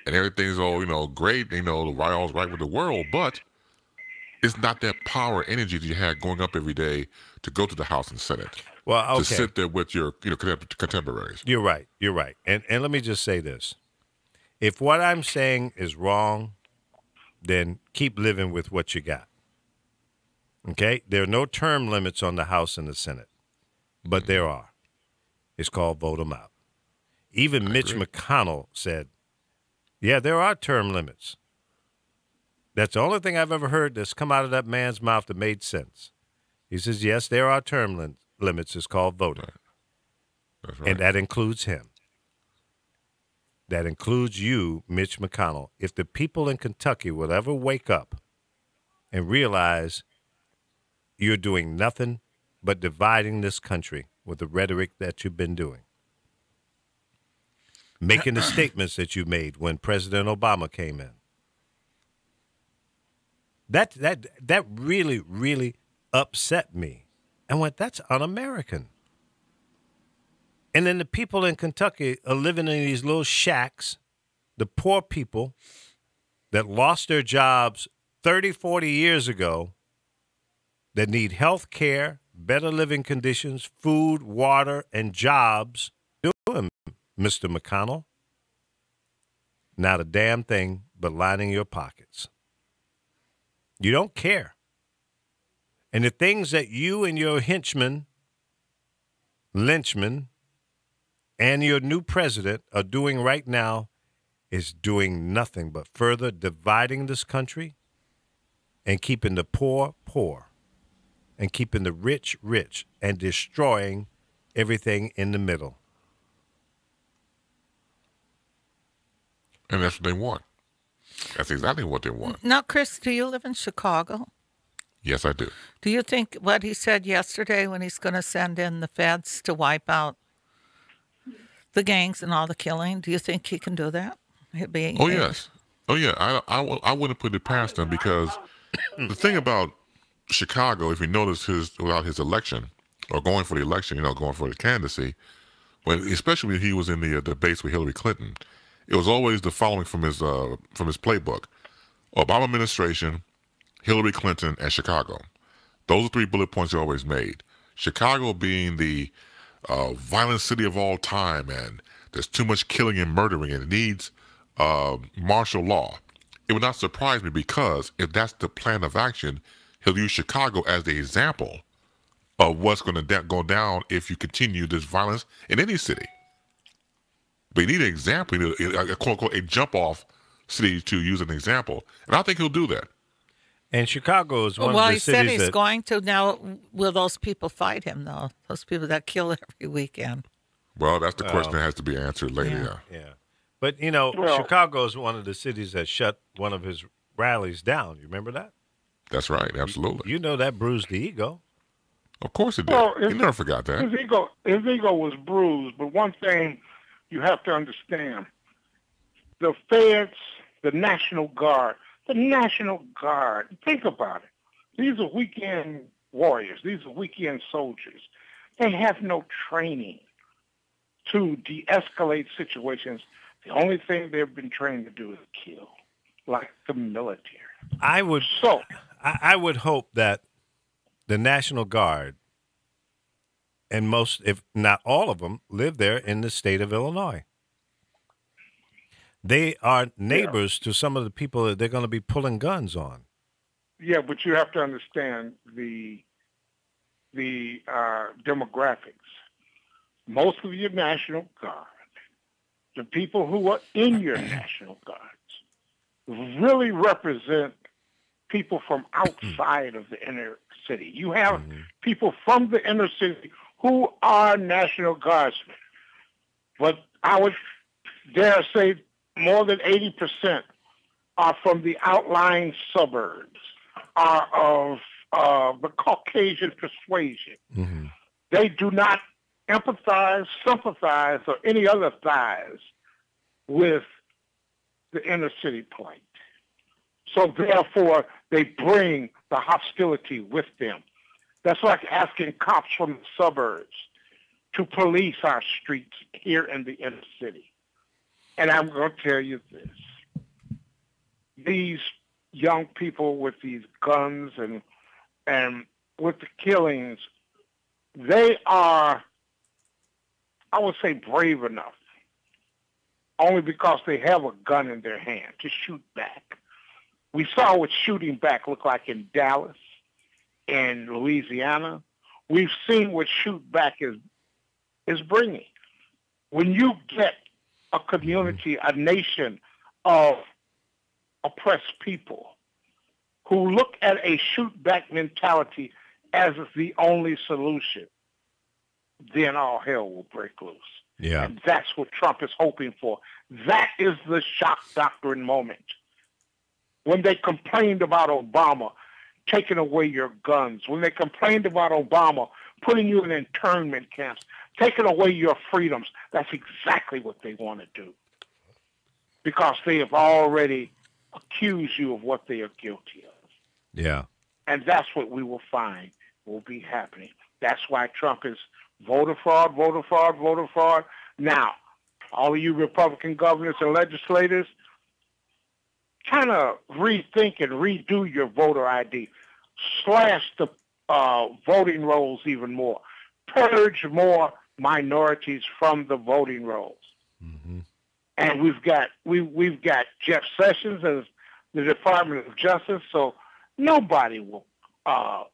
and everything's all, great. The all's right with the world, but it's not that power energy that you had going up every day to go to the House and Senate. Well, okay. To sit there with your contemporaries. You're right. And let me just say this. If what I'm saying is wrong, then keep living with what you got. Okay? There are no term limits on the House and the Senate, but there are. It's called vote 'em out. Even Mitch McConnell said, yeah, there are term limits. That's the only thing I've ever heard that's come out of that man's mouth that made sense. He says, yes, there are term limits. It's called voting. That's right. And that includes him. That includes you, Mitch McConnell. If the people in Kentucky will ever wake up and realize you're doing nothing but dividing this country with the rhetoric that you've been doing, making the statements that you made when President Obama came in, that really, really upset me. And went, that's un-American. And then the people in Kentucky are living in these little shacks, the poor people that lost their jobs 30, 40 years ago, that need health care, better living conditions, food, water, and jobs. Doing, Mr. McConnell. Not a damn thing but lining your pockets. You don't care. And the things that you and your henchmen, lynchmen, and your new president are doing right now is doing nothing but further dividing this country and keeping the poor poor. and keeping the rich rich and destroying everything in the middle. And that's what they want. That's exactly what they want. Now, Chris, do you live in Chicago? Yes, I do. Do you think what he said yesterday when he's going to send in the feds to wipe out the gangs and all the killing, do you think he can do that? Oh, yes. Oh, yeah. I wouldn't put it past him because the thing about Chicago, if you notice without his election or going for the election, going for the candidacy, especially when he was in the debates with Hillary Clinton, it was always the following from his playbook: Obama administration, Hillary Clinton, and Chicago. Those are 3 bullet points he always made. Chicago being the violent city of all time, and there's too much killing and murdering, and it needs martial law. It would not surprise me because if that's the plan of action, he'll use Chicago as the example of what's going to go down if you continue this violence in any city. But you need an example, you need a quote unquote a jump off city to use an example, and I think he'll do that. And Chicago is one of the cities Well, he said he's going to. Now, will those people fight him, though? Those people that kill every weekend. Well, that's the question that has to be answered later. Yeah. But, Chicago is one of the cities that shut one of his rallies down. You remember that? That's right. Absolutely. You know that bruised the ego. Of course it did. Well, He never forgot that. His ego was bruised, but one thing you have to understand, the feds, the National Guard, think about it. These are weekend warriors. These are weekend soldiers. They have no training to de-escalate situations. The only thing they've been trained to do is kill, like the military. I would hope that the National Guard, and most, if not all of them, live there in the state of Illinois. They are neighbors to some of the people that they're going to be pulling guns on. Yeah, but you have to understand the demographics. Most of your National Guard, the people who are in your National Guards, really represent people from outside of the inner city. You have people from the inner city who are National Guardsmen. But I would dare say more than 80% are from the outlying suburbs, are of the Caucasian persuasion. Mm-hmm. They do not empathize, sympathize, or any other ties with the inner city plight. So therefore, they bring the hostility with them. That's like asking cops from the suburbs to police our streets here in the inner city. And I'm going to tell you this. These young people with these guns and with the killings, they are, I would say, brave enough, only because they have a gun in their hand to shoot back. We saw what shooting back looked like in Dallas and Louisiana. We've seen what shoot back is bringing. When you get a community, a nation of oppressed people who look at a shoot-back mentality as the only solution, then all hell will break loose. Yeah. And that's what Trump is hoping for. That is the shock doctrine moment. When they complained about Obama taking away your guns, when they complained about Obama putting you in internment camps, taking away your freedoms, that's exactly what they want to do. Because they have already accused you of what they are guilty of. Yeah. And that's what we will find will be happening. That's why Trump is voter fraud, voter fraud, voter fraud. Now, all of you Republican governors and legislators, kind of rethink and redo your voter ID. Slash the voting rolls even more. Purge more minorities from the voting rolls. Mm-hmm. And we've got Jeff Sessions as the Department of Justice, so nobody will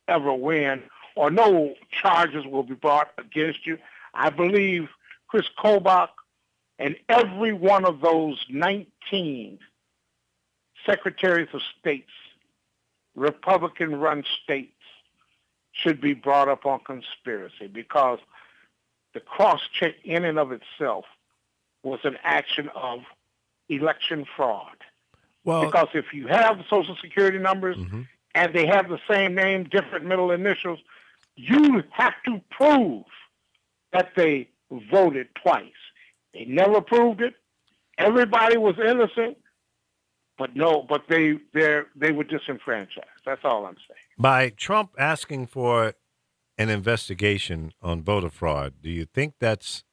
ever win or no charges will be brought against you. I believe Chris Kobach and every one of those 19 secretaries of states, Republican-run states, should be brought up on conspiracy because the cross-check in and of itself was an action of election fraud. Well, Because if you have Social Security numbers and they have the same name, different middle initials, you have to prove that they voted twice. They never proved it. Everybody was innocent, but they were disenfranchised. That's all I'm saying. by Trump asking for an investigation on voter fraud, do you think that's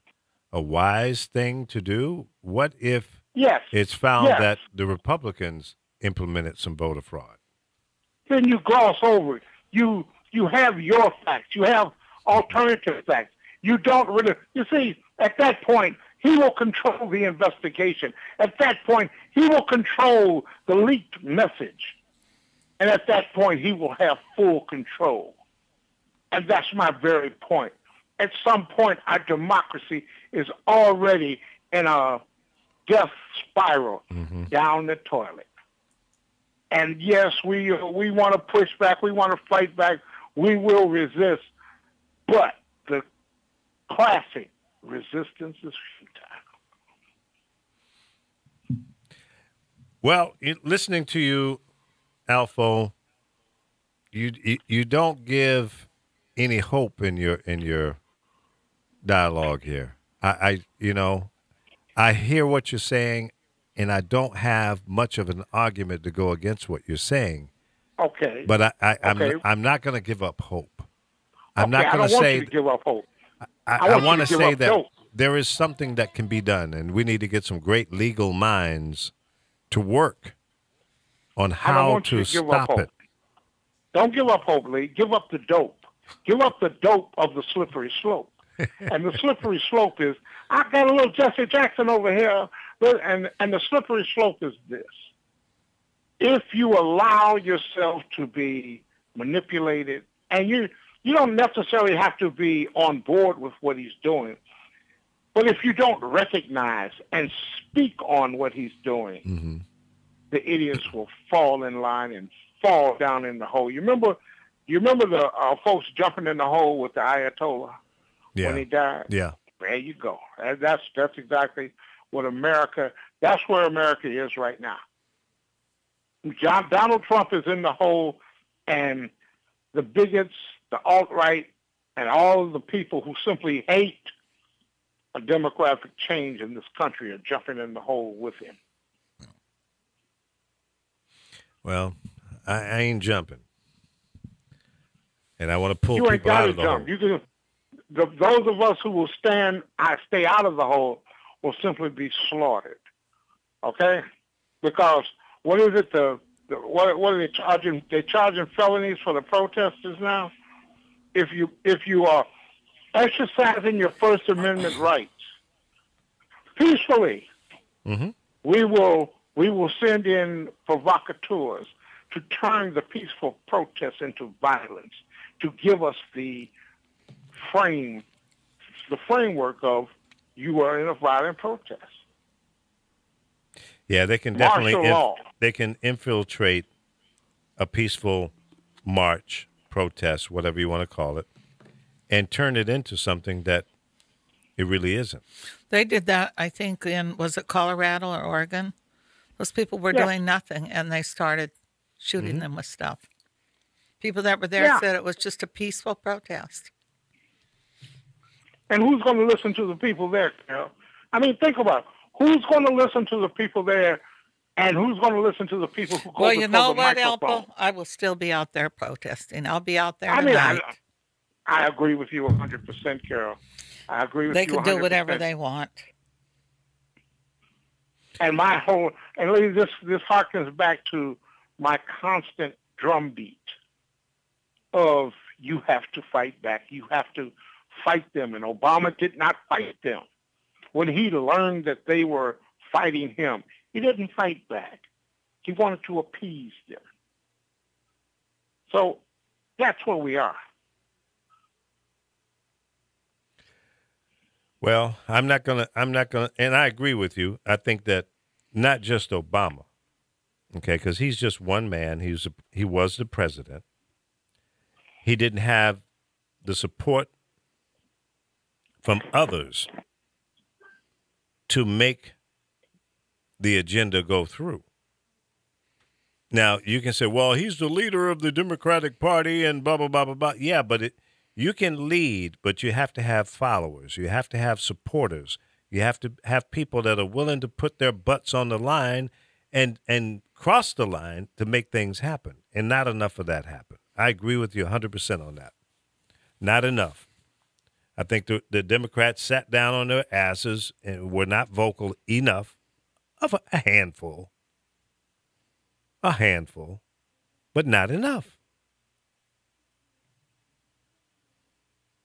a wise thing to do? What if Yes. it's found Yes. that the Republicans implemented some voter fraud? Then you gloss over it. You have your facts. You have alternative facts. You don't really. You see, at that point, he will control the investigation. At that point, he will control the leaked message. And at that point, he will have full control. And that's my very point. At some point, our democracy is already in a death spiral down the toilet. And yes, we want to push back. We want to fight back. We will resist. But the classic resistance is futile. Well, listening to you, Alfo, you don't give any hope in your dialogue here. I hear what you're saying, and I don't have much of an argument to go against what you're saying. Okay. But Okay. I'm not going to give up hope. I'm Okay, not going I to don't want say. you to give up hope. I want you want to to give say up that hope. there is something that can be done, and we need to get some great legal minds to work on I don't how want you to to give up stop hope. it. Don't give up hope, Lee. Give up the dope. Give up the dope of the slippery slope. And the slippery slope is, I got a little Jesse Jackson over here, and the slippery slope is this. If you allow yourself to be manipulated, and you don't necessarily have to be on board with what he's doing, but if you don't recognize and speak on what he's doing, the idiots will fall in line and fall down in the hole. You remember the folks jumping in the hole with the Ayatollah when he died? Yeah. There you go. That's exactly what America. That's where America is right now. Donald Trump is in the hole, and the bigots, the alt-right, and all of the people who simply hate a demographic change in this country are jumping in the hole with him. Well, I ain't jumping, and I want to pull You ain't people got out to of the jump. hole. You can. Those of us who will stay out of the hole will simply be slaughtered. Okay? Because what is it? What are they charging? They're charging felonies for the protesters now. If you are exercising your First Amendment rights peacefully, we will send in provocateurs to turn the peaceful protests into violence, to give us the framework of you are in a violent protest. Yeah, they can Martial definitely law. they can infiltrate a peaceful march, protest, whatever you want to call it, and turn it into something that it really isn't. They did that, I think, was it Colorado or Oregon? Those people were Yeah. doing nothing, and they started shooting them with stuff. People that were there Yeah. said it was just a peaceful protest. And who's going to listen to the people there, Carol? I mean, think about it. Who's going to listen to the people there, and who's going to listen to the people who go Well, you know the what, microphone? Elpo? I will still be out there protesting. I'll be out there I mean, tonight. I agree with you 100%, Carol. I agree with They you 100%. can do whatever they want. And Lee, this harkens back to my constant drumbeat of you have to fight back. You have to fight them. And Obama did not fight them. When he learned that they were fighting him, he didn't fight back. He wanted to appease them. So that's where we are. Well, I'm not gonna, and I agree with you. I think that not just Obama, okay, because he's just one man. He was the president. he didn't have the support from others to make the agenda go through. Now, you can say, well, he's the leader of the Democratic Party and blah, blah, blah, blah, blah. Yeah, but you can lead, but you have to have followers. You have to have supporters. You have to have people that are willing to put their butts on the line and cross the line to make things happen. And not enough of that happened. I agree with you 100% on that. Not enough. I think the Democrats sat down on their asses and were not vocal enough of a handful. A handful, but not enough.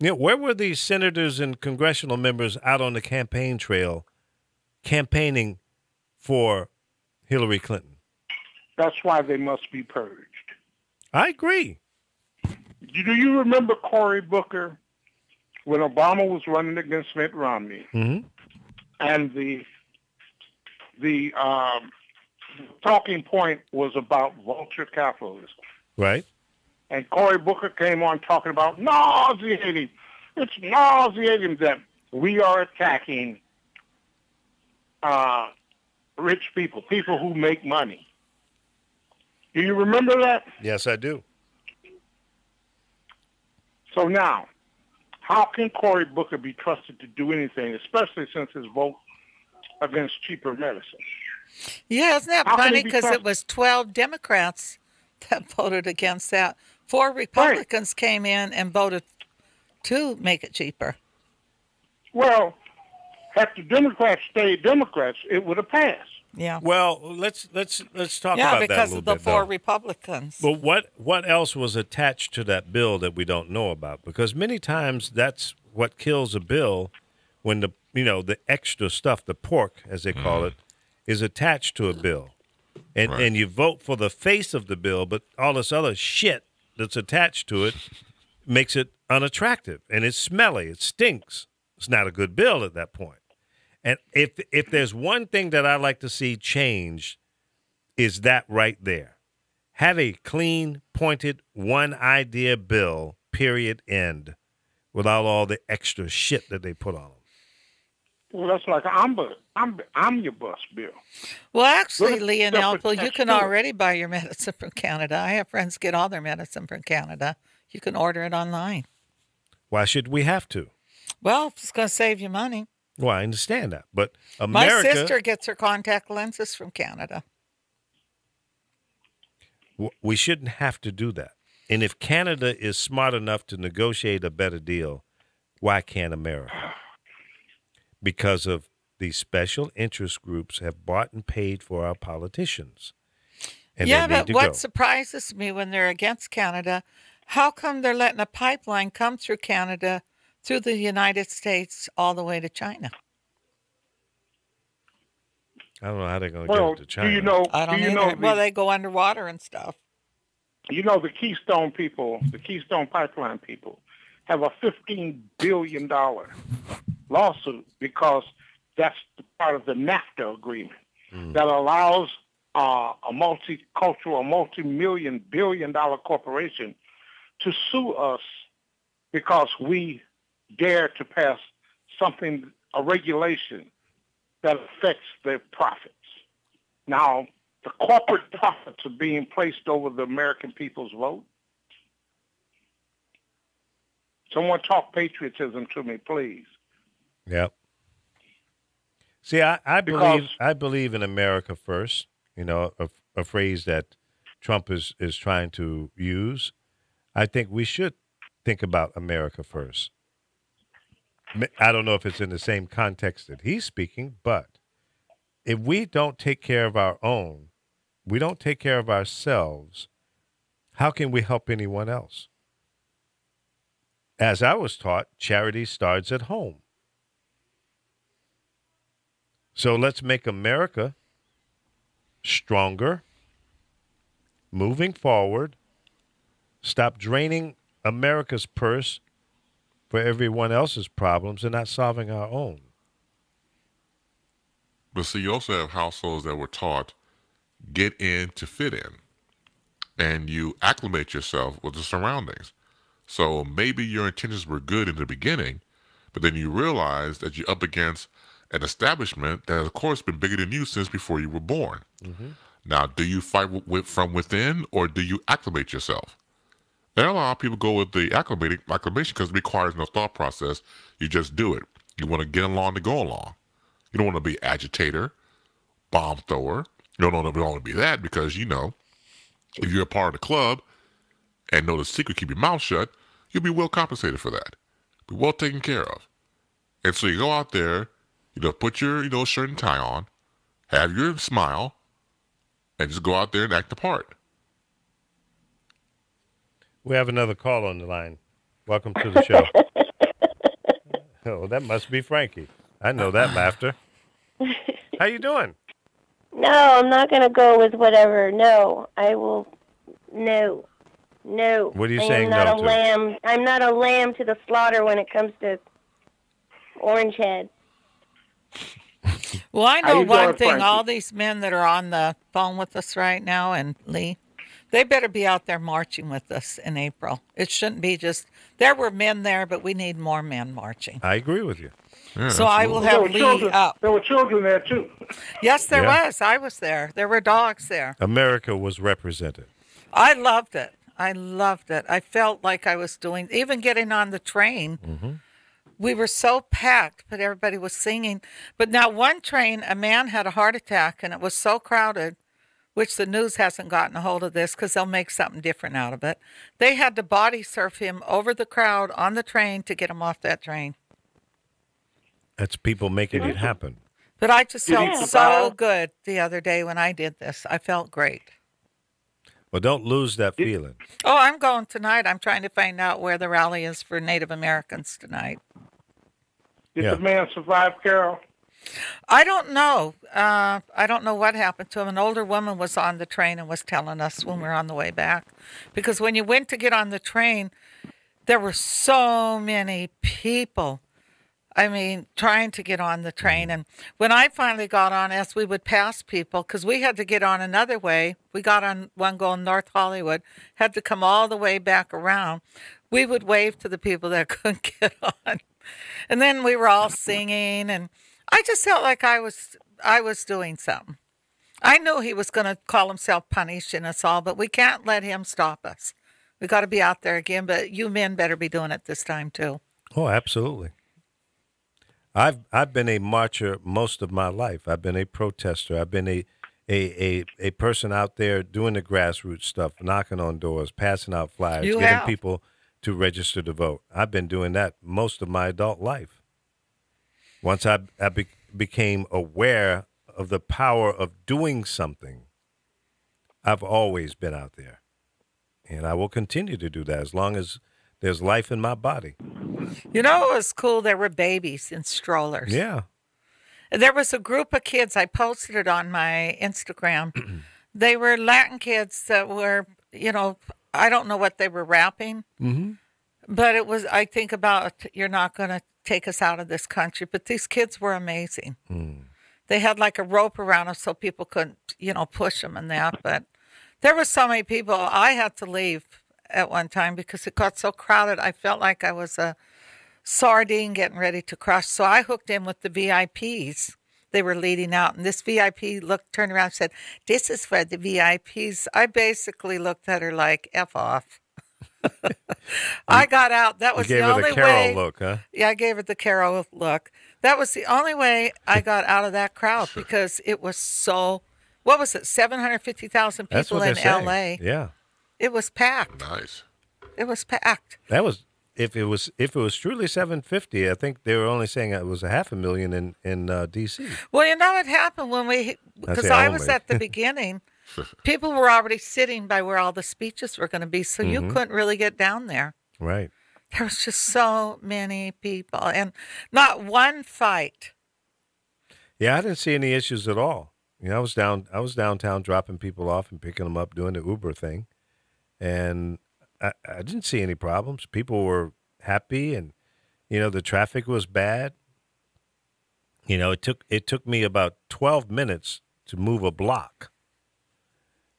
You know, where were these senators and congressional members out on the campaign trail campaigning for Hillary Clinton? That's why they must be purged. I agree. Do you remember Cory Booker when Obama was running against Mitt Romney? Mm-hmm. And the talking point was about vulture capitalism. Right. And Cory Booker came on talking about nauseating. It's nauseating that we are attacking rich people, people who make money. Do you remember that? Yes, I do. So now, how can Cory Booker be trusted to do anything, especially since his vote against cheaper medicine? Yeah, isn't that How can funny? he be Because it trusted? was 12 Democrats that voted against that. 4 Republicans came in and voted to make it cheaper. Well, had the Democrats stayed Democrats, it would have passed. Yeah. Well, let's talk about that a Yeah, little because of the bit, 4 though. Republicans. But what else was attached to that bill that we don't know about? Because many times that's what kills a bill when the extra stuff, the pork as they call it, is attached to a bill. And you vote for the face of the bill, but all this other shit that's attached to it makes it unattractive, and it's smelly, it stinks. It's not a good bill at that point. And if there's one thing that I like to see changed, is that right there. Have a clean, pointed, one idea bill, period, end, without all the extra shit that they put on them. Well, that's like omnibus bill. Well, actually, Good Lee and stuff Elpo, you attached can to it. already buy your medicine from Canada. I have friends get all their medicine from Canada. You can order it online. Why should we have to? Well, it's going to save you money. Well, I understand that, but My America, sister gets her contact lenses from Canada. we shouldn't have to do that. And if Canada is smart enough to negotiate a better deal, why can't America? Because of these special interest groups have bought and paid for our politicians. And Yeah, they need but to what go. surprises me when they're against Canada, how come they're letting a pipeline come through Canada, through the United States, all the way to China? I don't know how they're going to Well, get it to China. do you know? I don't do you either. know Well, they go underwater and stuff. You know the Keystone people, the Keystone Pipeline people, have a $15 billion lawsuit because that's part of the NAFTA agreement that allows a multicultural, multi-million, billion-dollar corporation to sue us because we dare to pass something, a regulation that affects their profits. Now, the corporate profits are being placed over the American people's vote. Someone talk patriotism to me, please. Yep. See, I Because- believe in America first. You know, a phrase that Trump is trying to use. I think we should think about America first. I don't know if it's in the same context that he's speaking, but if we don't take care of our own, we don't take care of ourselves, how can we help anyone else? As I was taught, charity starts at home. So let's make America stronger, moving forward, stop draining America's purse for everyone else's problems and not solving our own. But see, you also have households that were taught get in to fit in, and you acclimate yourself with the surroundings. So maybe your intentions were good in the beginning, but then you realize that you're up against an establishment that has, of course, been bigger than you since before you were born. Now, do you fight from within, or do you acclimate yourself? There are a lot of people go with the acclimation because it requires no thought process. You just do it. You want to get along to go along. You don't want to be agitator, bomb thrower. You don't want to be that because, you know, if you're a part of the club and know the secret, keep your mouth shut, you'll be well compensated for that. Be well taken care of. And so you go out there, you know, put your, you know, shirt and tie on, have your smile, and just go out there and act the part. We have another call on the line. Welcome to the show. Oh, that must be Frankie. I know that laughter. How you doing? No, I'm not going to go with whatever. No, I will. No. What are you I saying am not no a to? lamb. I'm not a lamb to the slaughter when it comes to Orange Head. Well, I How know you one doing, thing. Frankie? All these men that are on the phone with us right now, and Lee, they better be out there marching with us in April. It shouldn't be just, there were men there, but we need more men marching. I agree with you. Yeah, So I will absolutely. have Lee up. There were children there too. Yes, there Yeah. was. I was there. There were dogs there. America was represented. I loved it. I felt like I was doing, even getting on the train, we were so packed, but everybody was singing. But now one train, a man had a heart attack, and it was so crowded, which the news hasn't gotten a hold of this because they'll make something different out of it. They had to body surf him over the crowd on the train to get him off that train. That's people making it happen. But I just Did he felt so survive? good the other day when I did this. I felt great. Well, don't lose that feeling. Oh, I'm going tonight. I'm trying to find out where the rally is for Native Americans tonight. Did Yeah. the man survive, Carol? I don't know. I don't know what happened to him. An older woman was on the train and was telling us when we were on the way back. Because when you went to get on the train, there were so many people. I mean, trying to get on the train. And when I finally got on, as we would pass people, because we had to get on another way, we got on one going North Hollywood, had to come all the way back around. We would wave to the people that couldn't get on. And then we were all singing, and I just felt like I was doing something. I knew he was going to call himself punishing us all, but we can't let him stop us. We got to be out there again, but you men better be doing it this time too. Oh, absolutely. I've been a marcher most of my life. I've been a protester. I've been a person out there doing the grassroots stuff, knocking on doors, passing out flyers, You getting have. people to register to vote. I've been doing that most of my adult life. Once I became aware of the power of doing something, I've always been out there. And I will continue to do that as long as there's life in my body. You know, it was cool. There were babies in strollers. Yeah. There was a group of kids. I posted it on my Instagram. They were Latin kids that were, you know, I don't know what they were rapping, but it was, I think about, you're not going to take us out of this country. But these kids were amazing. They had like a rope around them so people couldn't, you know, push them and that. But there were so many people. I had to leave at one time because it got so crowded. I felt like I was a sardine getting ready to crush. So I hooked in with the VIPs. They were leading out, and this VIP turned around and said, "This is for the VIPs." I basically looked at her like, "F off." I got out. That was You gave the her only the Carol way. look, huh? Yeah, I gave her the Carol look. That was the only way I got out of that crowd because it was so. What was it? 750,000 That's people what in they're saying. LA. Yeah. It was packed. Nice. It was packed. That was if it was truly 750. I think they were only saying it was 500,000 in DC. Well, you know what happened when because say I was only. at the beginning. People were already sitting by where all the speeches were going to be, so you couldn't really get down there. Right. There was just so many people, and not one fight. Yeah, I didn't see any issues at all. You know, I was downtown dropping people off and picking them up, doing the Uber thing, and I didn't see any problems. People were happy, and you know, the traffic was bad. You know, it took me about 12 minutes to move a block.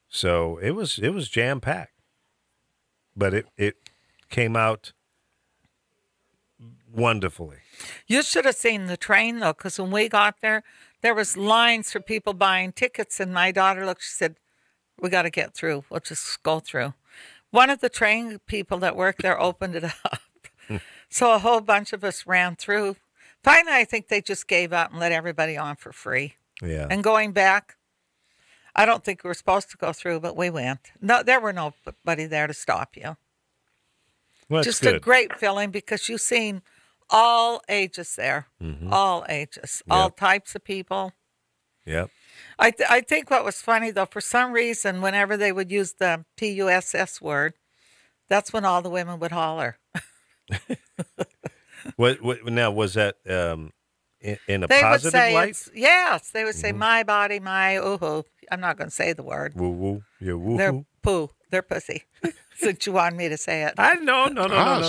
So it was jam packed, but it came out wonderfully. You should have seen the train, though, because when we got there was lines for people buying tickets, and my daughter looked, she said, we got to get through. We'll just go through. One of the train people that worked there opened it up. So a whole bunch of us ran through. Finally, I think they just gave up and let everybody on for free. Yeah. And going back, I don't think we were supposed to go through, but we went. No, there were nobody there to stop you. Well, that's Just good. a great feeling because you've seen all ages there, all ages, all types of people. Yep. I think what was funny, though, for some reason, whenever they would use the PUSS word, that's when all the women would holler. What now, was that in a They would positive say, light? yes, they would say, my body, my ooh-hoo. I'm not going to say the word. Woo-woo. Yeah, woo-hoo. They're poo. They're pussy. Since you want me to say it. I no.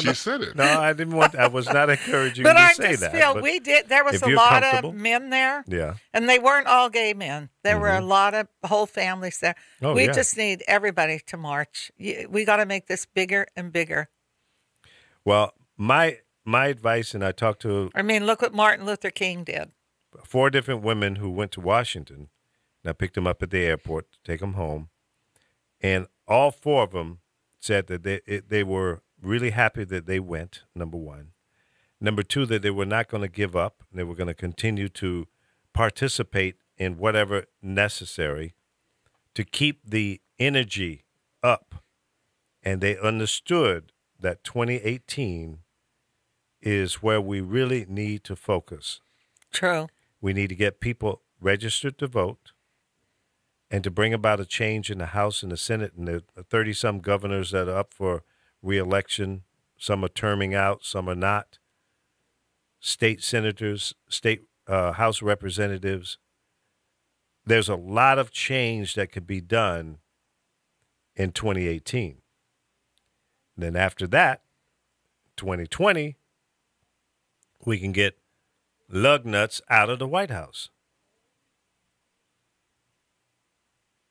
She said it. No, I didn't want. I was not encouraging But you I to say just that. feel but we did. There was if a you're lot comfortable. of men there. Yeah. And they weren't all gay men. There were a lot of whole families there. Oh, we yeah. just need everybody to march. We got to make this bigger and bigger. Well, my advice, and I talked to I mean, look what Martin Luther King did. 4 different women who went to Washington, and I picked them up at the airport to take them home, and all 4 of them said that they were really happy that they went, number one. Number 2, that they were not going to give up. And they were going to continue to participate in whatever necessary to keep the energy up. And they understood that 2018 is where we really need to focus. True. We need to get people registered to vote and to bring about a change in the House and the Senate and the 30-some governors that are up for re-election. Some are terming out, some are not. State senators, state House representatives. There's a lot of change that could be done in 2018. Then after that, 2020, we can get lug nuts out of the White House.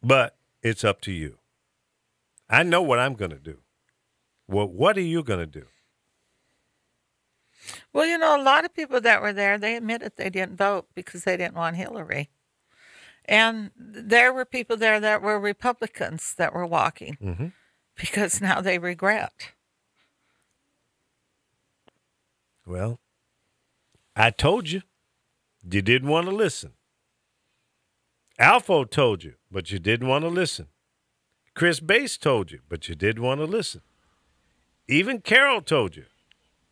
But it's up to you. I know what I'm going to do. Well, what are you going to do? Well, you know, a lot of people that were there, they admitted they didn't vote because they didn't want Hillary. And there were people there that were Republicans that were walking because now they regret. Well, I told you. You didn't want to listen. Alfo told you, but you didn't want to listen. Chris Bass told you, but you didn't want to listen. Even Carol told you,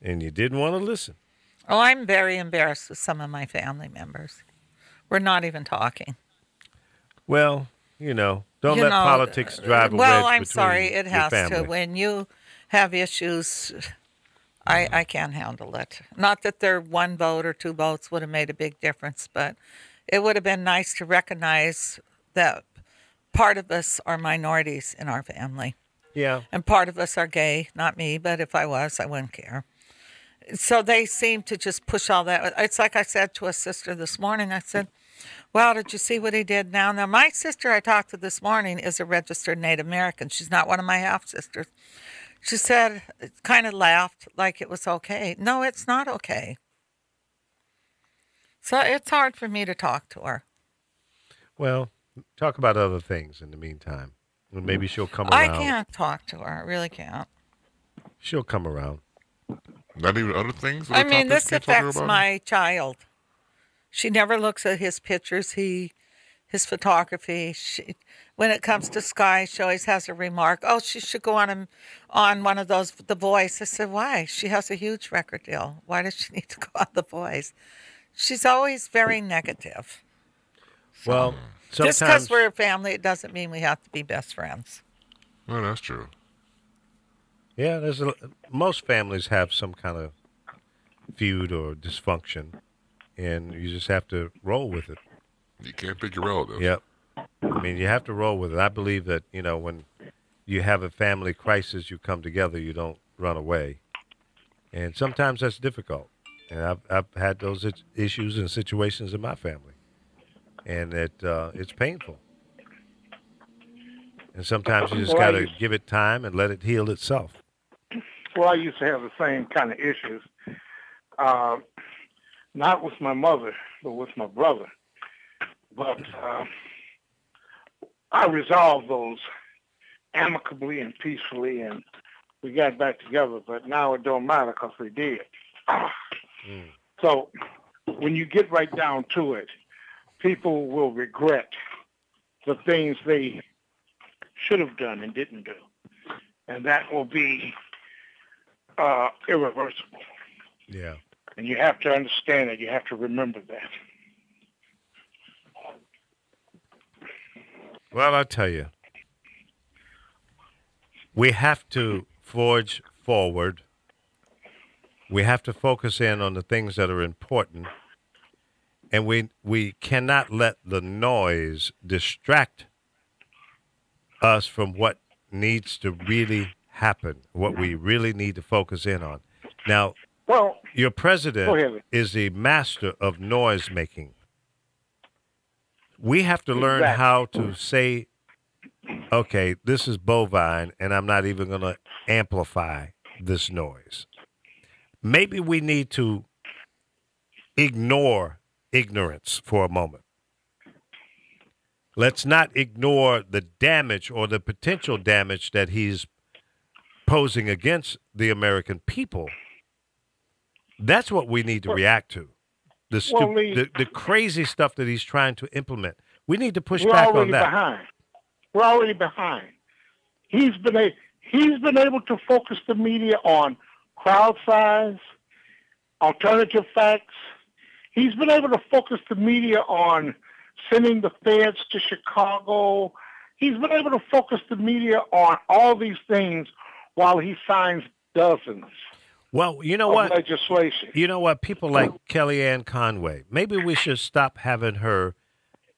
and you didn't want to listen. Oh, I'm very embarrassed with some of my family members. We're not even talking. Well, don't You let know, politics drive a well, wedge I'm between sorry, it your has to. family. When you have issues, I can't handle it. Not that their 1 vote or 2 votes would have made a big difference, but it would have been nice to recognize that part of us are minorities in our family. Yeah. And part of us are gay. Not me, but if I was, I wouldn't care. So they seem to just push all that. It's like I said to a sister this morning. I said, wow, did you see what he did now? Now, my sister I talked to this morning is a registered Native American. She's not one of my half-sisters. She said, kind of laughed like it was okay. No, it's not okay. So it's hard for me to talk to her. Well, talk about other things in the meantime. And maybe she'll come around. I can't talk to her. I really can't. She'll come around. Not even other things? I other mean, topics? this Can't talk to her affects about it? my child. She never looks at his pictures, his photography. When it comes to Sky, she always has a remark. Oh, she should go on one of those, The Voice. I said, why? She has a huge record deal. Why does she need to go on The Voice? She's always very negative. Well, Just sometimes because we're a family, it doesn't mean we have to be best friends. Well, that's true. yeah, most families have some kind of feud or dysfunction, and you just have to roll with it. You can't pick your relatives. Yep. I mean, you have to roll with it. I believe that, when you have a family crisis, you come together, you don't run away. And sometimes that's difficult. And I've had those issues and situations in my family. And it's painful. And sometimes you just got to give it time and let it heal itself. Well, I used to have the same kind of issues. Uh, not with my mother, but with my brother. But I resolved those amicably and peacefully, and we got back together. But now it don't matter because we did. So when you get right down to it, people will regret the things they should have done and didn't do. And that will be irreversible. Yeah. And you have to understand it. You have to remember that. Well, I'll tell you, we have to forge forward. We have to focus in on the things that are important. And we cannot let the noise distract us from what needs to really happen, what we really need to focus in on. Now, Well, your go president ahead. is the master of noise making. We have to learn Exactly. how to say, okay, this is bovine, and I'm not even going to amplify this noise. Maybe we need to ignore ignorance for a moment. Let's not ignore the damage or the potential damage that he's posing against the American people. That's what we need to react to. The crazy stuff that he's trying to implement. We need to push We're back already on that. behind. We're already behind. He's been able to focus the media on crowd size, alternative facts. He's been able to focus the media on sending the feds to Chicago. He's been able to focus the media on all these things while he signs dozens Well, you know of what? legislation. You know what? People like Kellyanne Conway, maybe we should stop having her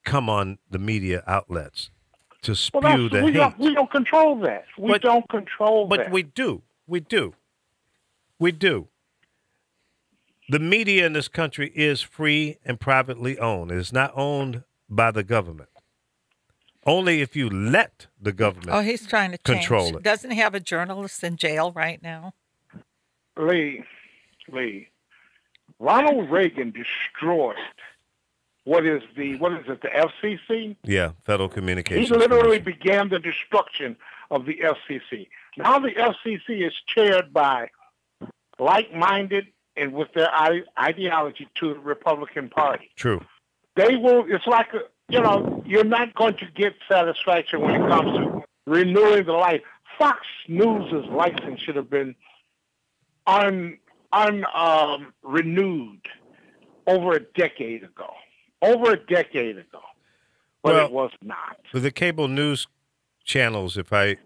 come on the media outlets to spew the hate. We don't control that. We don't control But that. we do. We do. We do. The media in this country is free and privately owned. It is not owned by the government. Only if you let the government Oh, he's trying to change. control it. Doesn't he have a journalist in jail right now? Lee, Ronald Reagan destroyed what is it, the FCC? Yeah, Federal He Communications literally Commission. began the destruction of the FCC. Now the FCC is chaired by like-minded and with their ideology to the Republican Party. True. They will, it's like, you're not going to get satisfaction when it comes to renewing the life. Fox News' license should have been renewed over a decade ago. But Well, it was not. With the cable news channels, if I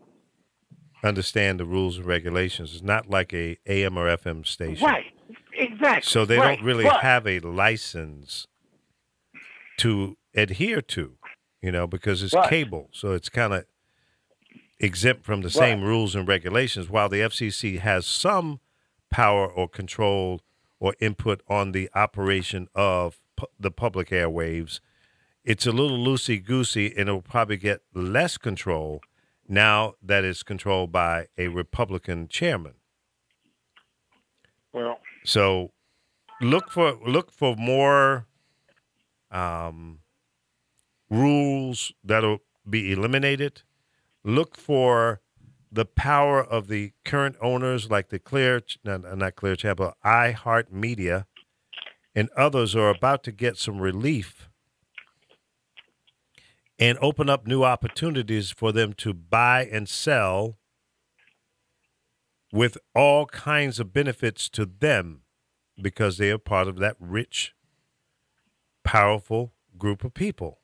understand the rules and regulations, it's not like a AM or FM station. Right. Exactly. So they Right. don't really But- have a license to adhere to, because it's Right. cable. So it's kind of exempt from the same rules and regulations, while the FCC has some power or control or input on the operation of the public airwaves. It's a little loosey-goosey, and it'll probably get less control now that it's controlled by a Republican chairman. Well, So look for more rules that'll be eliminated. Look for the power of the current owners like the not Clear Channel, iHeart Media, and others are about to get some relief and open up new opportunities for them to buy and sell with all kinds of benefits to them because they are part of that rich, powerful group of people.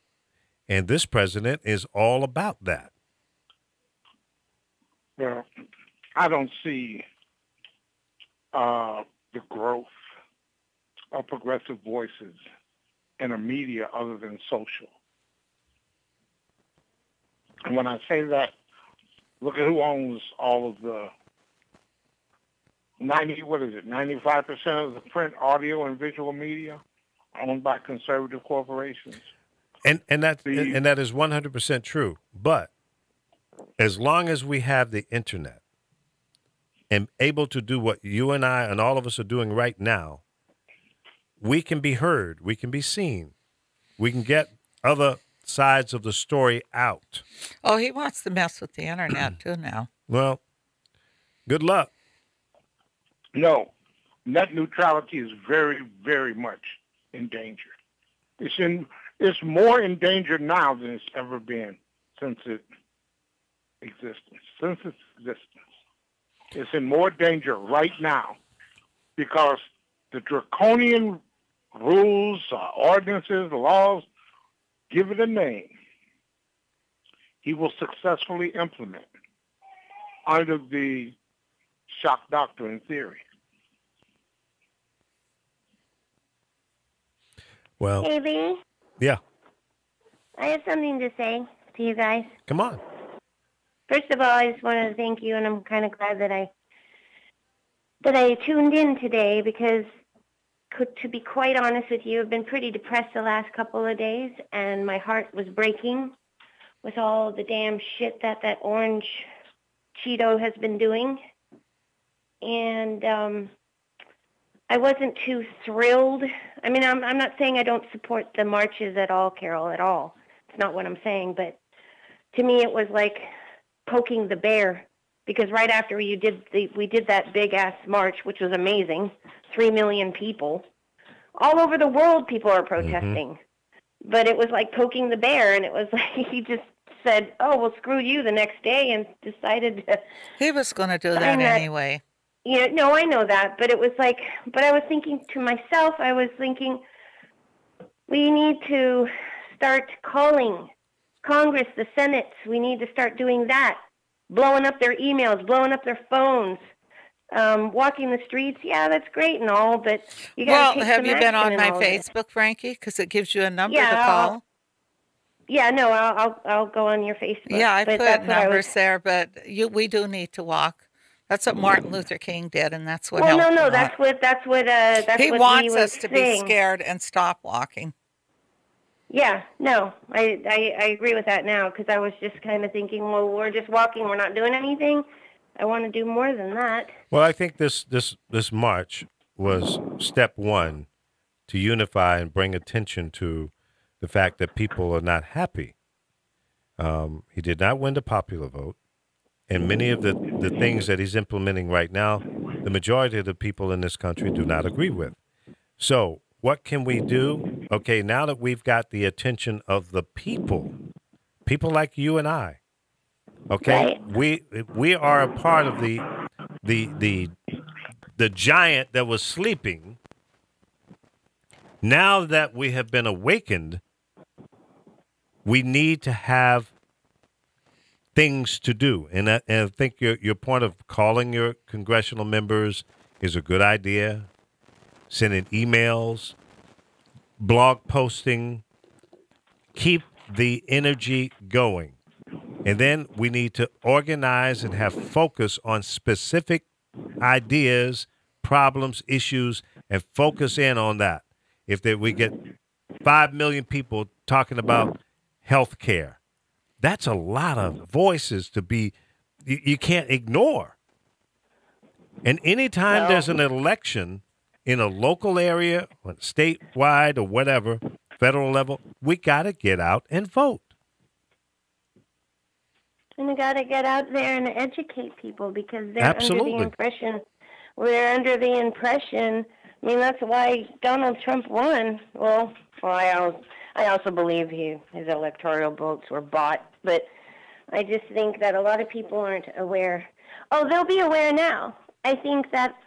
And this president is all about that. well, I don't see the growth of progressive voices in a media other than social. And when I say that, look at who owns all of the 95% of the print, audio, and visual media owned by conservative corporations. And that is 100% true. But as long as we have the internet and able to do what you and I and all of us are doing right now, we can be heard. We can be seen. We can get other sides of the story out. Oh, he wants to mess with the internet too now. Well, good luck. No, net neutrality is very, very much in danger. It's more in danger now than it's ever been since its existence. It's in more danger right now because the draconian rules, ordinances, laws, give it a name, he will successfully implement under the shock doctrine theory. Well, Hey, Lee, yeah, I have something to say to you guys. come on. First of all, I just wanted to thank you, and I'm kind of glad that I tuned in today because, to be quite honest with you, I've been pretty depressed the last couple of days, and my heart was breaking with all the damn shit that orange Cheeto has been doing. And I wasn't too thrilled. I mean, I'm not saying I don't support the marches at all, Carol, at all. It's not what I'm saying, but to me it was like poking the bear, because right after we did that big ass march, which was amazing, 3 million people all over the world, people are protesting. But it was like poking the bear, and it was like he just said, "Oh, well, screw you," the next day, and decided to. He was going to do that anyway. Yeah, no, I know that, but it was like, but I was thinking to myself, we need to start calling Congress, the Senate. We need to start doing that, blowing up their emails, blowing up their phones, walking the streets. Yeah, that's great and all, but you got to take some action. Have you been on my all of it. Facebook, Frankie? Because it gives you a number to call. I'll go on your Facebook. Yeah, I but put that's numbers there, but we do need to walk. That's what Martin Luther King did, and that's what helped Well, him no, out. that's what he what wants was us to saying. be scared and stop walking. Yeah, no, I agree with that now, because I was just kind of thinking, well, we're just walking, we're not doing anything. I want to do more than that. Well, I think this march was step one to unify and bring attention to the fact that people are not happy. He did not win the popular vote. And many of the things that he's implementing right now, the majority of the people in this country do not agree with. So what can we do? Okay, now that we've got the attention of the people like you and I, okay, right. we are a part of the giant that was sleeping. Now that we have been awakened, we need to have things to do. And I think your point of calling your congressional members is a good idea. Sending emails, blog posting, keep the energy going. And then we need to organize and have focus on specific ideas, problems, issues, and focus in on that. If we get 5 million people talking about health care, that's a lot of voices to be, you can't ignore. And anytime there's an election in a local area, or statewide or whatever, federal level, we got to get out and vote. And we got to get out there and educate people, because they're Absolutely. under the impression, I mean, that's why Donald Trump won. Well, I also believe his electoral votes were bought, but I just think that a lot of people aren't aware. Oh, they'll be aware now. I think that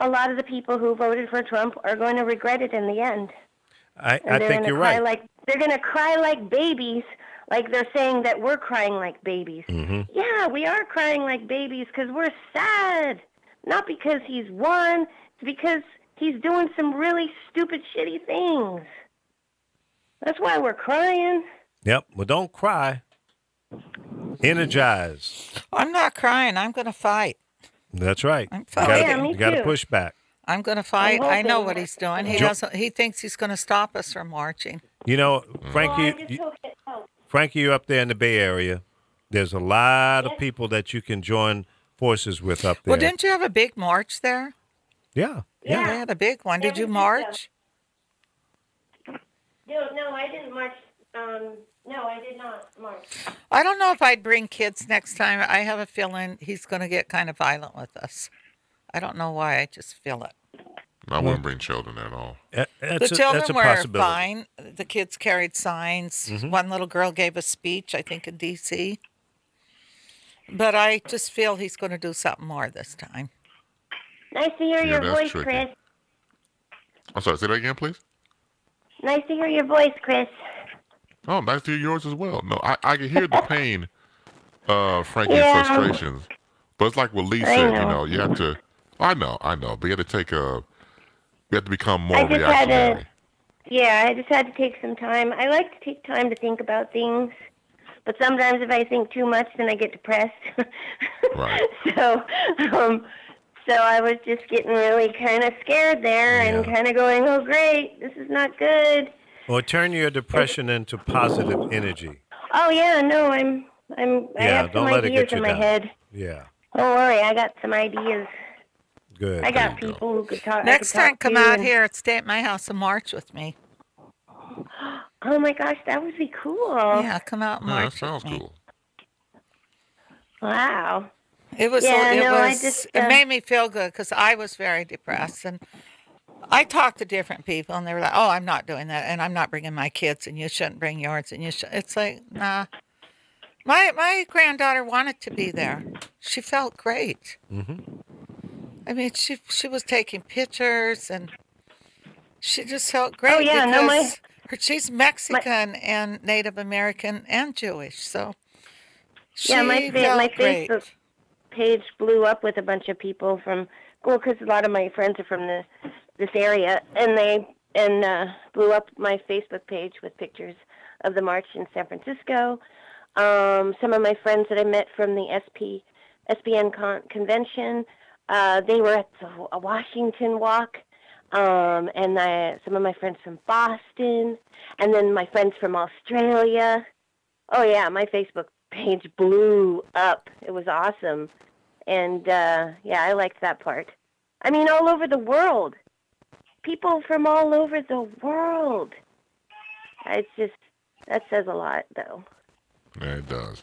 a lot of the people who voted for Trump are going to regret it in the end. I think you're right. They're going to cry like babies, like they're saying that we're crying like babies. Mm-hmm. Yeah, we are crying like babies because we're sad. Not because he's won, it's because he's doing some really stupid, shitty things. That's why we're crying. Yep. Well, don't cry. Energize. I'm not crying. I'm going to fight. That's right. I'm fighting. You got to push back. I'm going to fight. I know what hoping. he's doing. He thinks he's going to stop us from marching. You know, Frankie, Frankie, you're up there in the Bay Area. There's a lot of people that you can join forces with up there. Well, didn't you have a big march there? Yeah. Yeah, they had a big one. Did you march? No, I didn't march. No, I did not march. I don't know if I'd bring kids next time. I have a feeling he's going to get kind of violent with us. I don't know why. I just feel it. I wouldn't bring children at all. The children were fine. The kids carried signs. Mm-hmm. One little girl gave a speech, I think, in D.C. But I just feel he's going to do something more this time. Nice to hear your that's voice, tricky. Chris. I'm sorry, say that again, please. Nice to hear your voice, Chris. Oh, nice to hear yours as well. No, I can hear the pain, Frankie, Yeah. and frustrations. But it's like what Lee I said, know. you have to, I know, but you have to take you have to become more I just had reactionary. I just had to take some time. I like to take time to think about things. But sometimes if I think too much, then I get depressed. Right. So I was just getting really kind of scared there and kind of going, oh, great, this is not good. Well, turn your depression into positive energy. Oh, yeah, no, I have some don't let it ideas get you in my down. head. Yeah, Don't worry, I got some ideas. good. I got There you go. people who could talk. Next I could time, talk come to out and- here and stay at my house and march with me. Oh, my gosh, that would be cool. Yeah, come out and Yeah, that march sounds with me. cool. Wow. It was. Yeah, it no, I was. just, It made me feel good because I was very depressed, and I talked to different people, and they were like, "Oh, I'm not doing that, and I'm not bringing my kids, and you shouldn't bring yours, and you should." It's like, nah. My granddaughter wanted to be there. She felt great. Mm-hmm. I mean, she was taking pictures, and she just felt great. Oh, yeah, no, because she's Mexican and Native American and Jewish, so she Yeah, my felt great. Facebook page blew up with a bunch of people from, well, because a lot of my friends are from this area, and they blew up my Facebook page with pictures of the march in San Francisco. Some of my friends that I met from the SPN convention, they were at the Washington Walk, and some of my friends from Boston, and then my friends from Australia. Oh, yeah, my Facebook page blew up. It was awesome. And, I liked that part. I mean, all over the world. People from all over the world. It's just, that says a lot, though. Yeah, it does.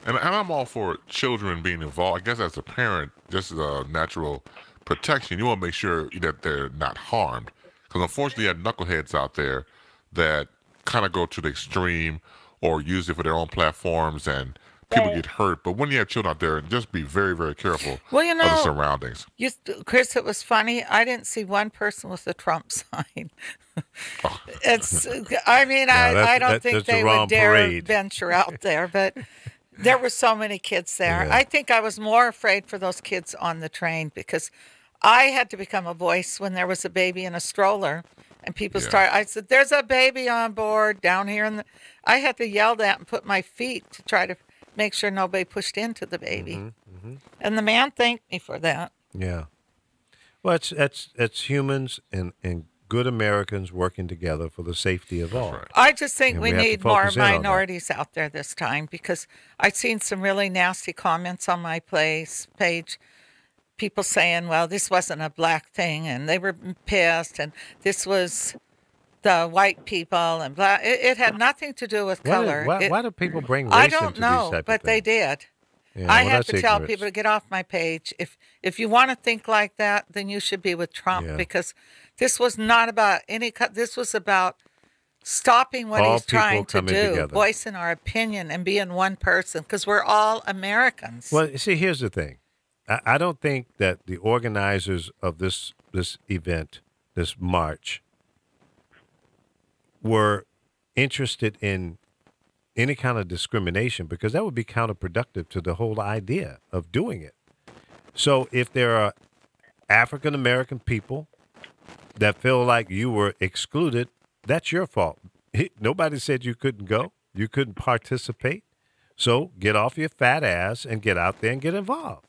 And I'm all for children being involved. I guess as a parent, just as a natural protection, you want to make sure that they're not harmed. Because unfortunately, you have knuckleheads out there that kind of go to the extreme or use it for their own platforms, and people get hurt. But when you have children out there, just be very, very careful Well, you of the know, surroundings. Chris, it was funny. I didn't see one person with a Trump sign. It's. I mean, I don't think that's the they wrong would dare parade. venture out there, but there were so many kids there. Yeah. I think I was more afraid for those kids on the train because I had to become a voice when there was a baby in a stroller. And people started, I said, there's a baby on board down here. I had to yell that and put my feet to try to make sure nobody pushed into the baby. And the man thanked me for that. Yeah. Well, it's humans and good Americans working together for the safety of all. right. I just think And we we have to need more focus in on that. minorities out there this time because I've seen some really nasty comments on my page. People saying, well, this wasn't a black thing, and they were pissed, and this was the white people, and black. It had nothing to do with color. Why do people bring race I into don't these know, type but of they things? did. Yeah, I well, have that's to tell ignorance. people to get off my page. If you want to think like that, then you should be with Trump Yeah. because this was not about any. This was about stopping what All he's trying people to coming do, together. voicing our opinion, and being one person because we're all Americans. Well, see, here's the thing. I don't think that the organizers of this event, this march, were interested in any kind of discrimination because that would be counterproductive to the whole idea of doing it. So if there are African American people that feel like you were excluded, that's your fault. Nobody said you couldn't go. You couldn't participate. So get off your fat ass and get out there and get involved.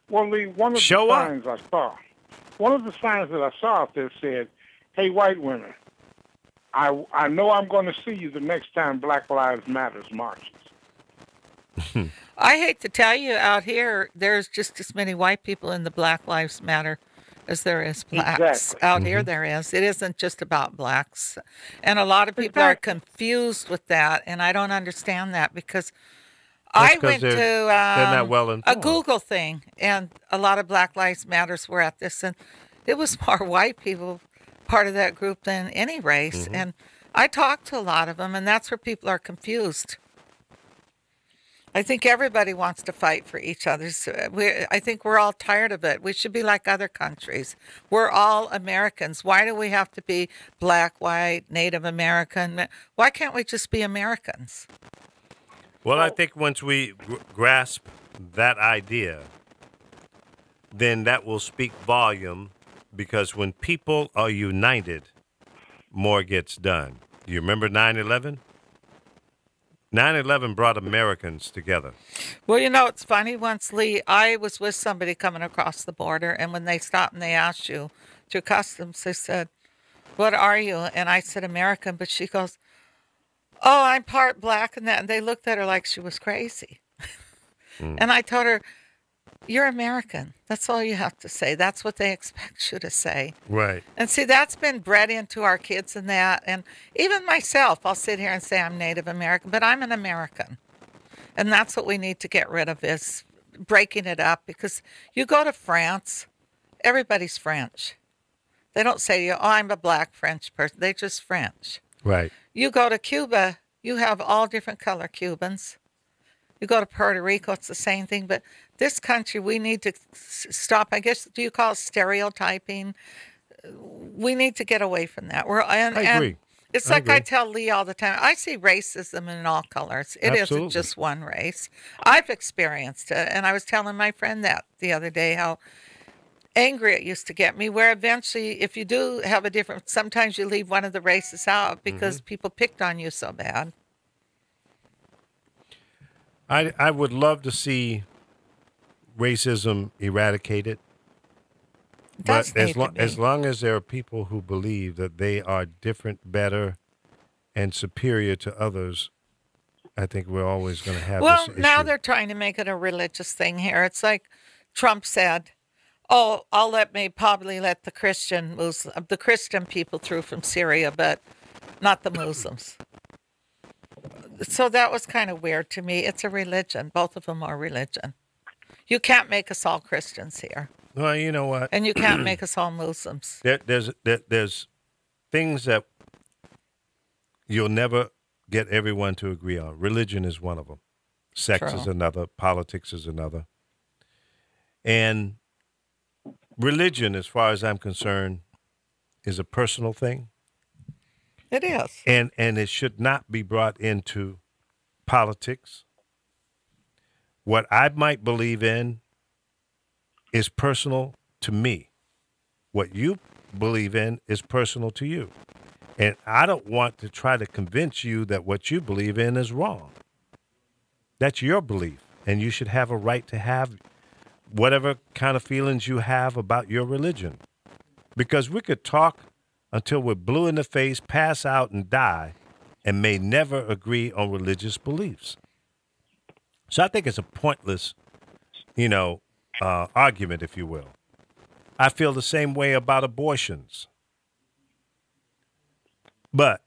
Well, Lee, one of Show the up. signs I saw, one of the signs that I saw out there said, "Hey, white women, I know I'm going to see you the next time Black Lives Matters marches." I hate to tell you, out here, there's just as many white people in the Black Lives Matter as there is blacks. Exactly. Out here, there is. It isn't just about blacks. And a lot of people are Exactly. confused with that, and I don't understand that because That's I 'cause went to they're not well a informed. Google thing, and a lot of Black Lives Matters were at this, and it was more white people part of that group than any race. And I talked to a lot of them, and that's where people are confused. I think everybody wants to fight for each other. I think we're all tired of it. We should be like other countries. We're all Americans. Why do we have to be black, white, Native American? Why can't we just be Americans? Well, I think once we grasp that idea, then that will speak volume, because when people are united, more gets done. Do you remember 9/11? 9/11 brought Americans together. Well, it's funny. Once, Lee, I was with somebody coming across the border, and when they stopped and they asked you through customs, they said, "What are you?" And I said, "American." But she goes, "Oh, I'm part black," and that. And they looked at her like she was crazy. And I told her, "You're American. That's all you have to say. That's what they expect you to say." Right. And see, that's been bred into our kids and that. And even myself, I'll sit here and say I'm Native American, but I'm an American. And that's what we need to get rid of, is breaking it up. Because you go to France, everybody's French. They don't say, "Oh, I'm a black French person." They're just French. Right. You go to Cuba, you have all different color Cubans. You go to Puerto Rico, it's the same thing. But this country, we need to stop, I guess, do you call it stereotyping? We need to get away from that. I agree. And it's I like I agree. tell Lee all the time, I see racism in all colors. It Absolutely. isn't just one race. I've experienced it. And I was telling my friend that the other day, how angry it used to get me, where eventually, if you do have a different, sometimes you leave one of the races out because people picked on you so bad. I would love to see racism eradicated. It does But as, need to lo- be. as long as there are people who believe that they are different, better, and superior to others, I think we're always going to have Well, this issue. now they're trying to make it a religious thing here. It's like Trump said, "Oh, I'll probably let the Christian people through from Syria, but not the Muslims." So that was kind of weird to me. It's a religion. Both of them are religion. You can't make us all Christians here, Well, you know what? and you can't make us all Muslims. There's things that you'll never get everyone to agree on. Religion is one of them. Sex is True. another. Politics is another. And religion, as far as I'm concerned, is a personal thing. It is. And it should not be brought into politics. What I might believe in is personal to me. What you believe in is personal to you. And I don't want to try to convince you that what you believe in is wrong. That's your belief, and you should have a right to have whatever kind of feelings you have about your religion. Because we could talk until we're blue in the face, pass out, and die, and may never agree on religious beliefs. So I think it's a pointless, argument, if you will. I feel the same way about abortions. But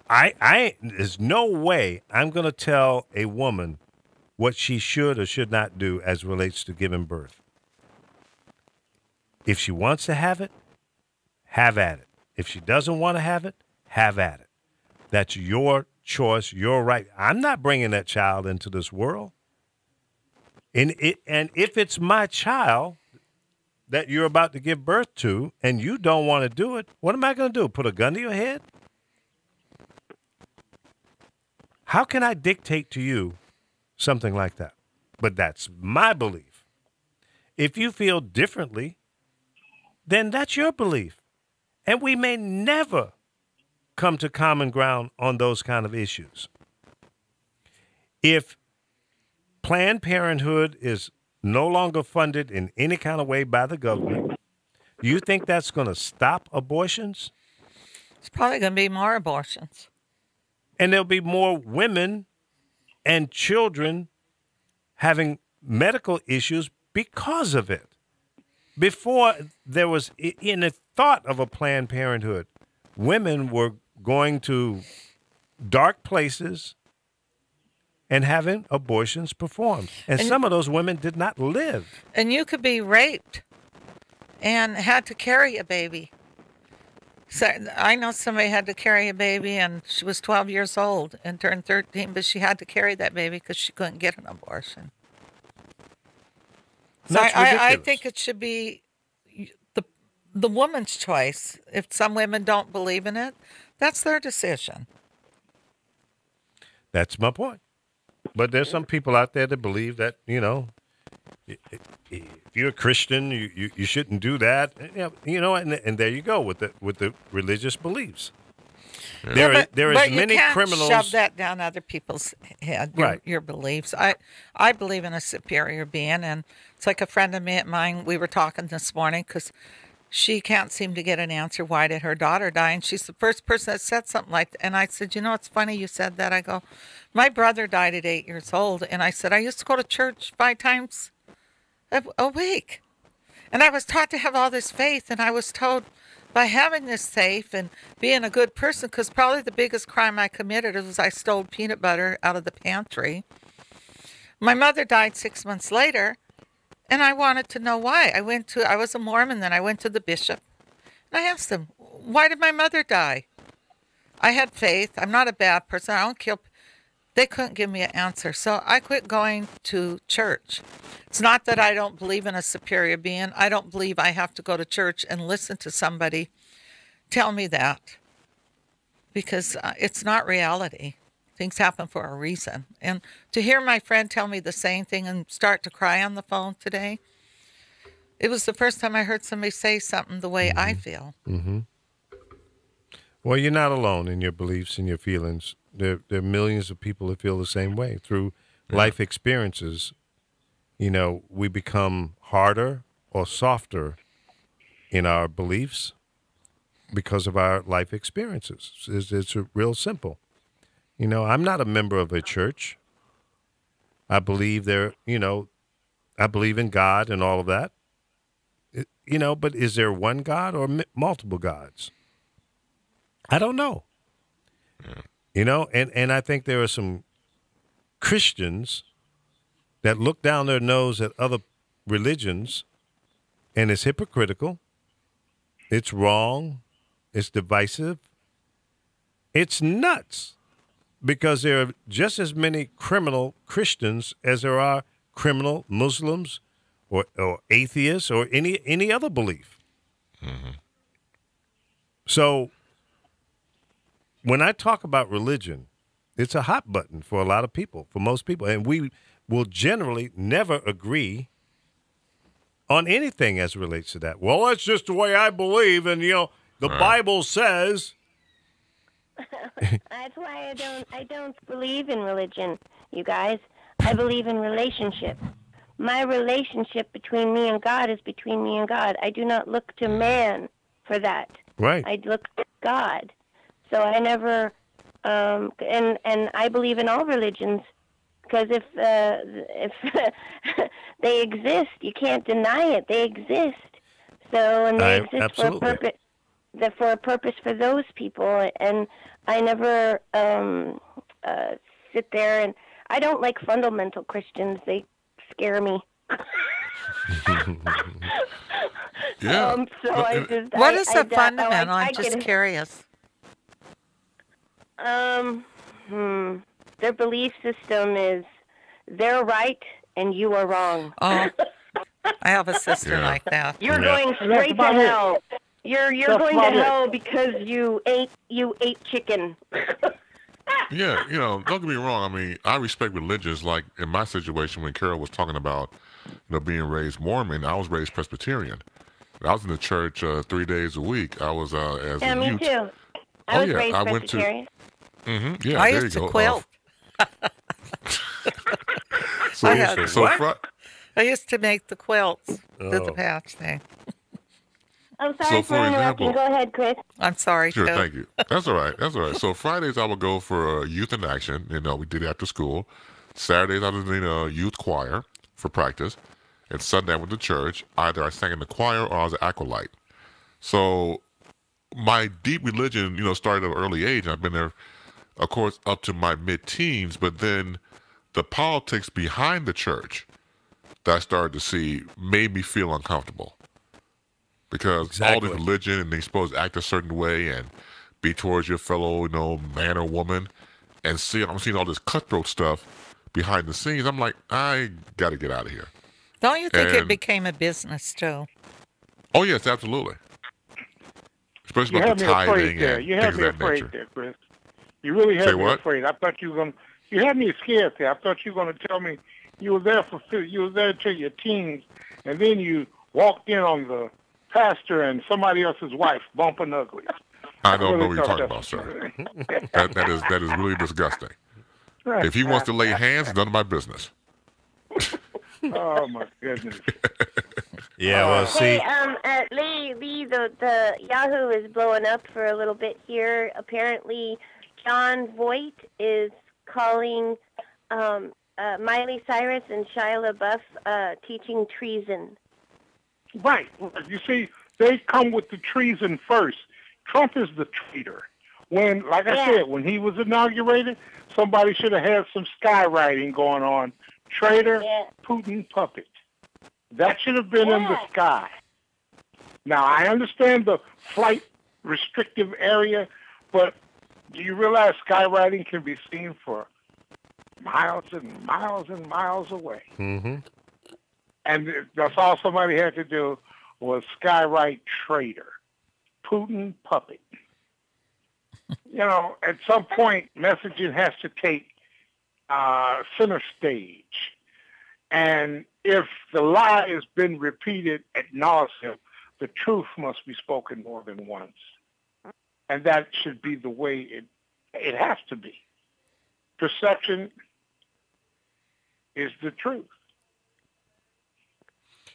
there's no way I'm going to tell a woman what she should or should not do as relates to giving birth. If she wants to have it, have at it. If she doesn't want to have it, have at it. That's your choice, your right. I'm not bringing that child into this world. And if it's my child that you're about to give birth to and you don't want to do it, what am I going to do? Put a gun to your head? How can I dictate to you something like that? But that's my belief. If you feel differently, then that's your belief. And we may never come to common ground on those kind of issues. If Planned Parenthood is no longer funded in any kind of way by the government, you think that's going to stop abortions? It's probably going to be more abortions. And there'll be more women and children having medical issues because of it. Before there was in the thought of a Planned Parenthood, women were going to dark places and having abortions performed. And some of those women did not live. And you could be raped and had to carry a baby. So I know somebody had to carry a baby, and she was 12 years old and turned 13, but she had to carry that baby because she couldn't get an abortion. So That's I ridiculous. think it should be the woman's choice. If some women don't believe in it, that's their decision. That's my point. But there's some people out there that believe that, if you're a Christian, you shouldn't do that. And there you go with the religious beliefs. Yeah. There but is you many can't criminals. shove that down other people's head. Right. Your beliefs. I believe in a superior being, and it's like a friend of mine. We were talking this morning because she can't seem to get an answer. Why did her daughter die? And she's the first person that said something like that. And I said, it's funny you said that. I go, my brother died at 8 years old, and I said I used to go to church 5 times a week, and I was taught to have all this faith, and I was told, by having this faith and being a good person, because probably the biggest crime I committed was I stole peanut butter out of the pantry. My mother died 6 months later, and I wanted to know why. I was a Mormon, then I went to the bishop, and I asked him, why did my mother die? I had faith. I'm not a bad person. I don't kill. They couldn't give me an answer, so I quit going to church. It's not that I don't believe in a superior being. I don't believe I have to go to church and listen to somebody tell me that, because it's not reality. Things happen for a reason. And to hear my friend tell me the same thing and start to cry on the phone today, it was the first time I heard somebody say something the way I feel. Mm-hmm. Well, you're not alone in your beliefs and your feelings. There are millions of people that feel the same way. Through life experiences, we become harder or softer in our beliefs because of our life experiences. It's real simple. I'm not a member of a church. I believe I believe in God and all of that. But is there one God or multiple gods? I don't know. And I think there are some Christians that look down their nose at other religions, and it's hypocritical. It's wrong. It's divisive. It's nuts, because there are just as many criminal Christians as there are criminal Muslims or atheists or any other belief. Mm-hmm. So when I talk about religion, it's a hot button for a lot of people, for most people. And we will generally never agree on anything as it relates to that. Well, that's just the way I believe. And, the Bible says. That's why I don't believe in religion, you guys. I believe in relationship. My relationship between me and God is between me and God. I do not look to man for that. Right. I look to God. So I never, and I believe in all religions, because if they exist, you can't deny it. They exist. So, and they exist absolutely. for a purpose. For a purpose for those people, and I never sit there, and I don't like fundamental Christians. They scare me. Yeah. What is a fundamental? I'm just curious. Their belief system is they're right and you are wrong. Oh, I have a sister like that. You're going straight to hell. You're going to hell because you ate chicken. Yeah, don't get me wrong. I mean, I respect religions. Like in my situation, when Carol was talking about, being raised Mormon, I was raised Presbyterian. I was in the church 3 days a week. I was as a me youth. too. I was raised Presbyterian. Yeah, I there used you to go. quilt. I used to make the quilts, the patch thing. I'm sorry for interrupting. Go ahead, Chris. I'm sorry. Sure, too. thank you. That's all right. So Fridays I would go for Youth in Action. We did it after school. Saturdays I was in a youth choir for practice, and Sunday I went to church. Either I sang in the choir or I was an acolyte. So my deep religion, started at an early age. I've been there, of course, up to my mid-teens, but then the politics behind the church that I started to see made me feel uncomfortable. Because all this religion, and they're supposed to act a certain way and be towards your fellow, man or woman, and I'm seeing all this cutthroat stuff behind the scenes. I'm like, I got to get out of here. Don't you think it became a business too? Oh yes, absolutely. Especially about the tithing and you had things me of that afraid nature. there, Chris. You really had Say me what? afraid. I thought you were going. You had me scared there. I thought you were going to tell me you were there till your teens, and then you walked in on the pastor and somebody else's wife bumping uglies. I don't know what you're talking about, sir. that is really disgusting. If he wants to lay hands, it's none of my business. Oh my goodness. Yeah, well, see. Hey, Lee, the Yahoo is blowing up for a little bit here. Apparently, John Voight is calling Miley Cyrus and Shia LaBeouf teaching treason. Right. You see, they come with the treason first. Trump is the traitor. When, like I said, when he was inaugurated, somebody should have had some skywriting going on. Traitor, Putin puppet. That should have been in the sky. Now, I understand the flight restrictive area, but do you realize skywriting can be seen for miles and miles and miles away? Mm-hmm. And that's all somebody had to do was skywrite traitor, Putin puppet. At some point, messaging has to take center stage. And if the lie has been repeated ad nauseum, the truth must be spoken more than once. And that should be the way it has to be. Perception is the truth.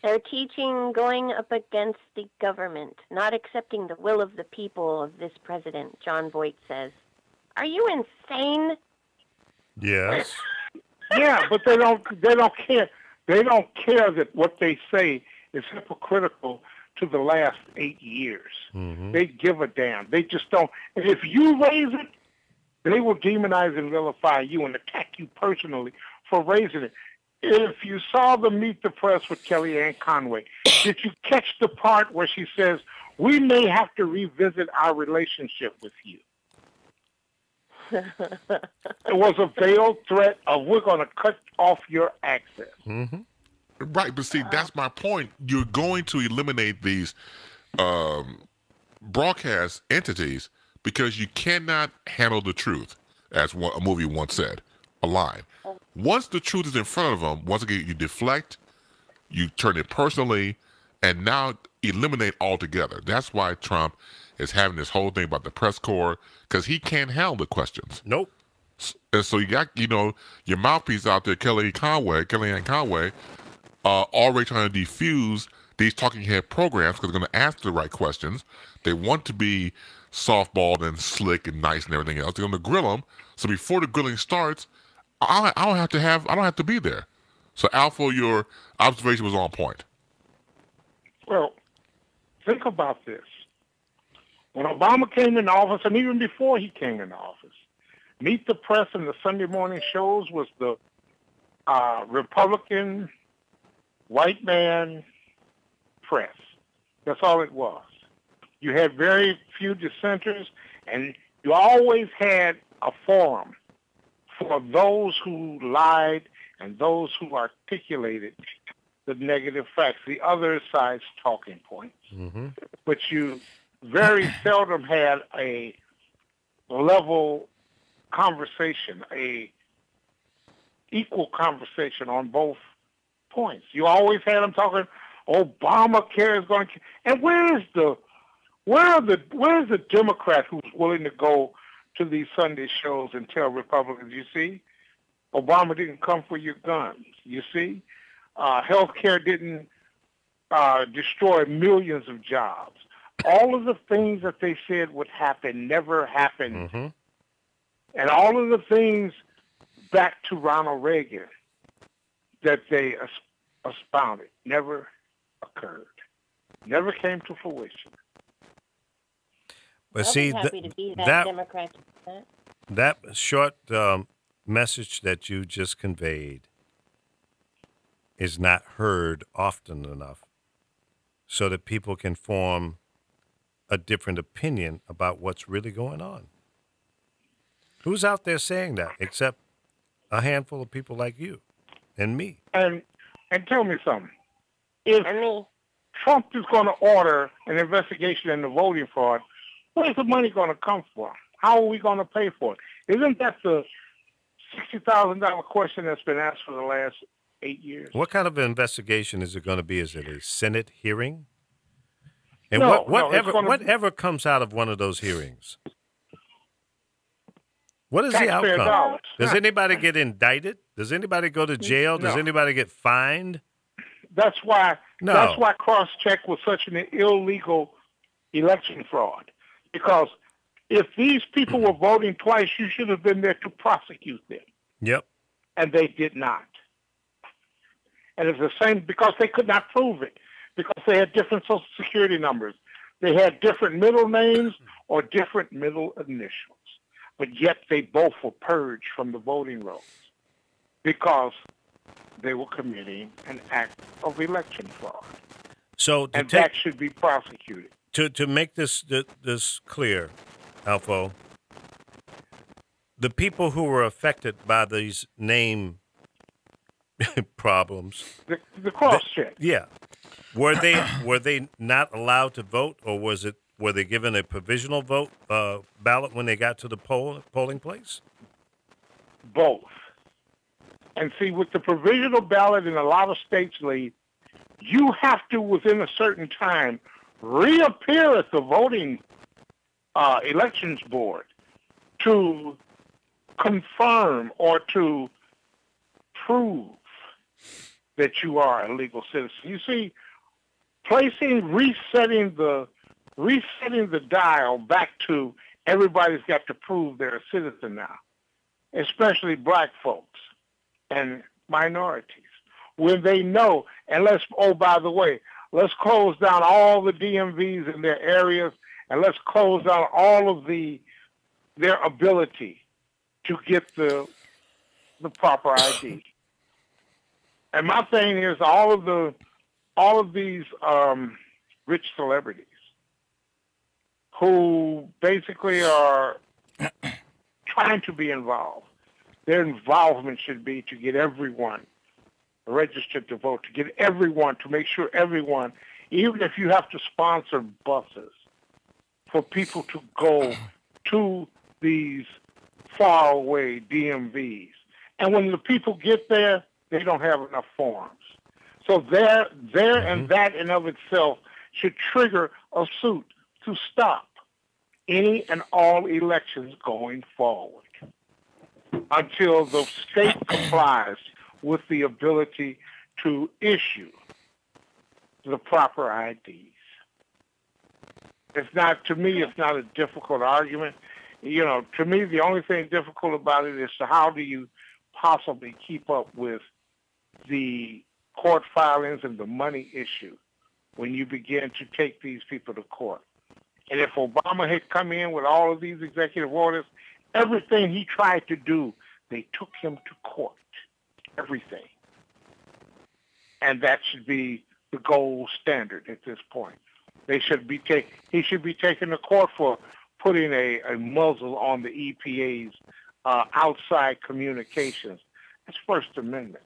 They're teaching going up against the government, not accepting the will of the people of this president, John Voight says. Are you insane? Yes. Yeah, but they don't care. They don't care that what they say is hypocritical to the last 8 years. Mm-hmm. They give a damn. They just don't. And if you raise it, they will demonize and vilify you and attack you personally for raising it. If you saw the Meet the Press with Kellyanne Conway, did you catch the part where she says, we may have to revisit our relationship with you? It was a veiled threat of we're going to cut off your access. Mm-hmm. Right, but see, that's my point. You're going to eliminate these broadcast entities because you cannot handle the truth, as a movie once said, a line. Once the truth is in front of them, once again, you deflect, you turn it personally, and now eliminate altogether. That's why Trump is having this whole thing about the press corps, because he can't handle the questions. Nope. And so you got, your mouthpiece out there, Kellyanne Conway, already trying to defuse these talking head programs because they're going to ask the right questions. They want to be softballed and slick and nice and everything else. They're going to grill them. So before the grilling starts, I don't have to be there. So Alpha, your observation was on point. Well, think about this. When Obama came in office, and even before he came in office, Meet the Press and the Sunday morning shows was the Republican white man press. That's all it was. You had very few dissenters, and you always had a forum for those who lied and those who articulated the negative facts, the other side's talking points. Mm-hmm. But you very seldom had a level conversation, a equal conversation on both points. You always had them talking, Obamacare is going to, and where's the Democrat who's willing to go to these Sunday shows and tell Republicans, you see, Obama didn't come for your guns. You see, health care didn't destroy millions of jobs. All of the things that they said would happen never happened. Mm-hmm. And all of the things back to Ronald Reagan that they expounded never occurred, never came to fruition. But I'll see, be happy to be that Democrat. that short message that you just conveyed is not heard often enough so that people can form a different opinion about what's really going on. Who's out there saying that except a handful of people like you and me? And tell me something. If And me. Trump is going to order an investigation into voting fraud, where's the money going to come from? How are we going to pay for it? Isn't that the $60,000 question that's been asked for the last 8 years? What kind of investigation is it going to be? Is it a Senate hearing? And No, whatever comes out of one of those hearings? What is the Taxpayer outcome? dollars. Does anybody get indicted? Does anybody go to jail? Does No. anybody get fined? That's why No. That's why cross-check was such an illegal election fraud. Because if these people were voting twice, you should have been there to prosecute them. Yep. And they did not. And it's the same because they could not prove it, because they had different Social Security numbers. They had different middle names or different middle initials. But yet they both were purged from the voting rolls because they were committing an act of election fraud. So And that should be prosecuted. to make this clear, Alfo, the people who were affected by these name problems, The cross-check. yeah, were they not allowed to vote, or were they given a provisional vote ballot when they got to the polling place? Both. And see, with the provisional ballot in a lot of states, Lee, you have to, within a certain time, reappear at the voting elections board to confirm or to prove that you are a legal citizen. You see, resetting the dial back to everybody's got to prove they're a citizen now, especially black folks and minorities, when they know, and by the way, let's close down all the DMVs in their areas, and let's close down all of their ability to get the proper ID. And my thing is, all of these rich celebrities who basically are trying to be involved, their involvement should be to get everyone registered to vote, to get everyone, to make sure everyone, even if you have to sponsor buses for people to go to these faraway DMVs. And when the people get there, they don't have enough forms. So there and that in of itself should trigger a suit to stop any and all elections going forward until the state complies with the ability to issue the proper IDs. To me, it's not a difficult argument. You know, to me, the only thing difficult about it is how do you possibly keep up with the court filings and the money issue when you begin to take these people to court. And if Obama had come in with all of these executive orders, everything he tried to do, they took him to court. Everything. And that should be the gold standard at this point. He should be taken to court for putting a muzzle on the EPA's outside communications. That's First Amendment.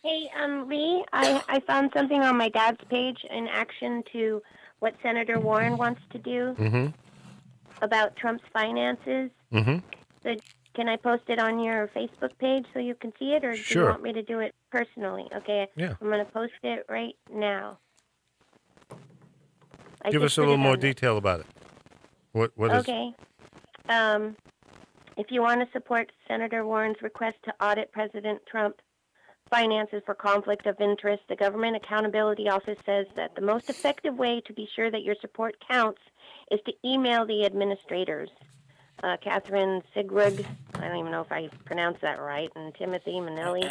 Hey, Lee, I found something on my dad's page in action to what Senator Warren wants to do about Trump's finances. So can I post it on your Facebook page so you can see it, or do you want me to do it personally? Okay, yeah. I'm going to post it right now. Give us a little more detail about it. What is? Okay. If you want to support Senator Warren's request to audit President Trump finances for conflict of interest, the Government Accountability Office says that the most effective way to be sure that your support counts is to email the administrators Catherine Sigrid, I don't even know if I pronounced that right, and Timothy Manelli.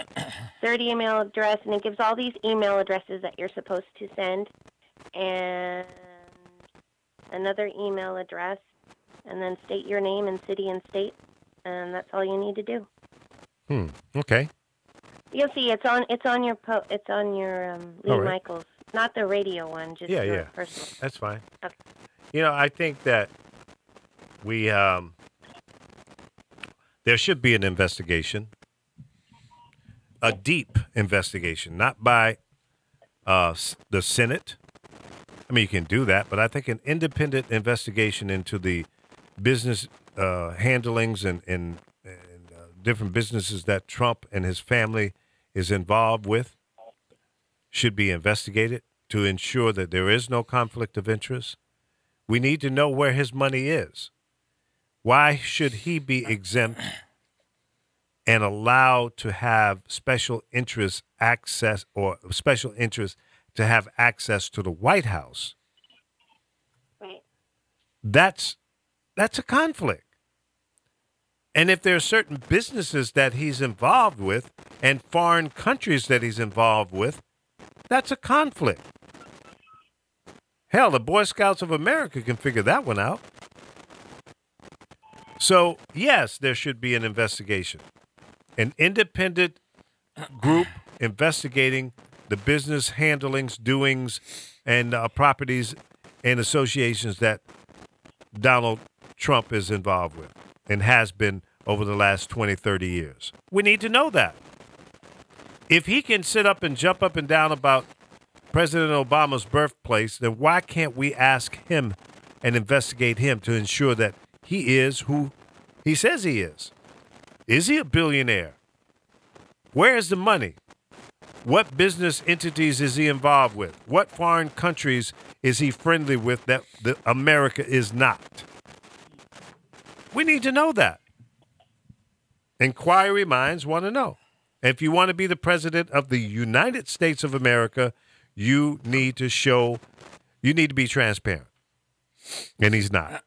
Third email address, and it gives all these email addresses that you're supposed to send, and another email address, and then state your name and city and state, and that's all you need to do. Okay. You'll see it's on your Lee All right. Michaels, not the radio one, just the personal. That's fine. Okay. You know, I think that we there should be an investigation, a deep investigation, not by the Senate. I mean, you can do that, but I think an independent investigation into the business handlings and different businesses that Trump and his family is involved with should be investigated to ensure that there is no conflict of interest. We need to know where his money is. Why should he be exempt and allowed to have special interest access or special interest to have access to the White House? Right. That's a conflict. And if there are certain businesses that he's involved with and foreign countries that he's involved with, that's a conflict. Hell, the Boy Scouts of America can figure that one out. So, yes, there should be an investigation. An independent group investigating the business handlings, doings, and properties and associations that Donald Trump is involved with and has been over the last 20, 30 years. We need to know that. If he can sit up and jump up and down about President Obama's birthplace, then why can't we ask him and investigate him to ensure that he is who he says he is? Is he a billionaire? Where is the money? What business entities is he involved with? What foreign countries is he friendly with that America is not? We need to know that. Inquiry minds want to know. If you want to be the president of the United States of America, you need to be transparent. And he's not.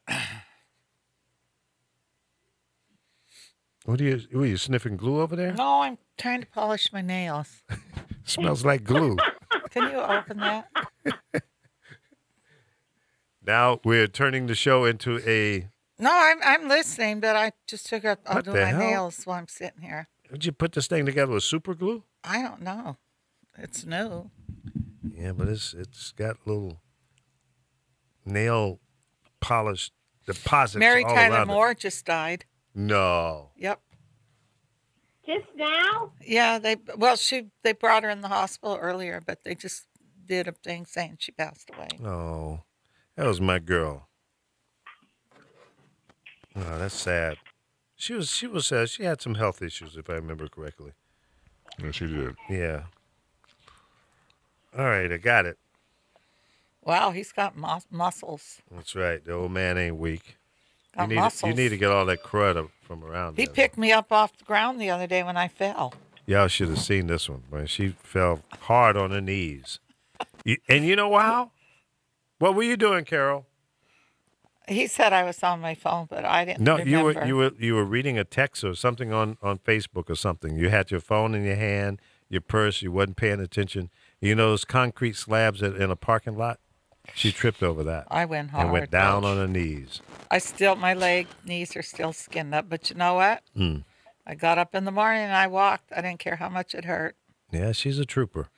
What are you sniffing glue over there? No, I'm trying to polish my nails. Smells like glue. Can you open that? Now we're turning the show into a... No, I'm listening, but I just took up. I'll What do the my hell? nails while I'm sitting here. Did you put this thing together with super glue? I don't know. It's new. Yeah, but it's got little nail polish deposits Mary all Tyler around Moore just died. it. No. Yep. Just now? Yeah, they brought her in the hospital earlier, but they just did a thing saying she passed away. Oh, that was my girl. Oh, that's sad. She was sad. She had some health issues, if I remember correctly. Yeah, she did. Yeah. All right, I got it. Wow, he's got muscles. That's right. The old man ain't weak. Got You muscles. need to get all that crud up from around He there. picked me up off the ground the other day when I fell. Y'all should have seen this one, man. She fell hard on her knees. And you know how? What were you doing, Carol? He said I was on my phone, but I didn't No, remember. you were reading a text or something on Facebook or something. You had your phone in your hand, your purse. You wasn't paying attention. You know those concrete slabs in a parking lot? She tripped over that. I went hard. And went down on her knees. My knees are still skinned up, but you know what? Mm. I got up in the morning and I walked. I didn't care how much it hurt. Yeah, she's a trooper.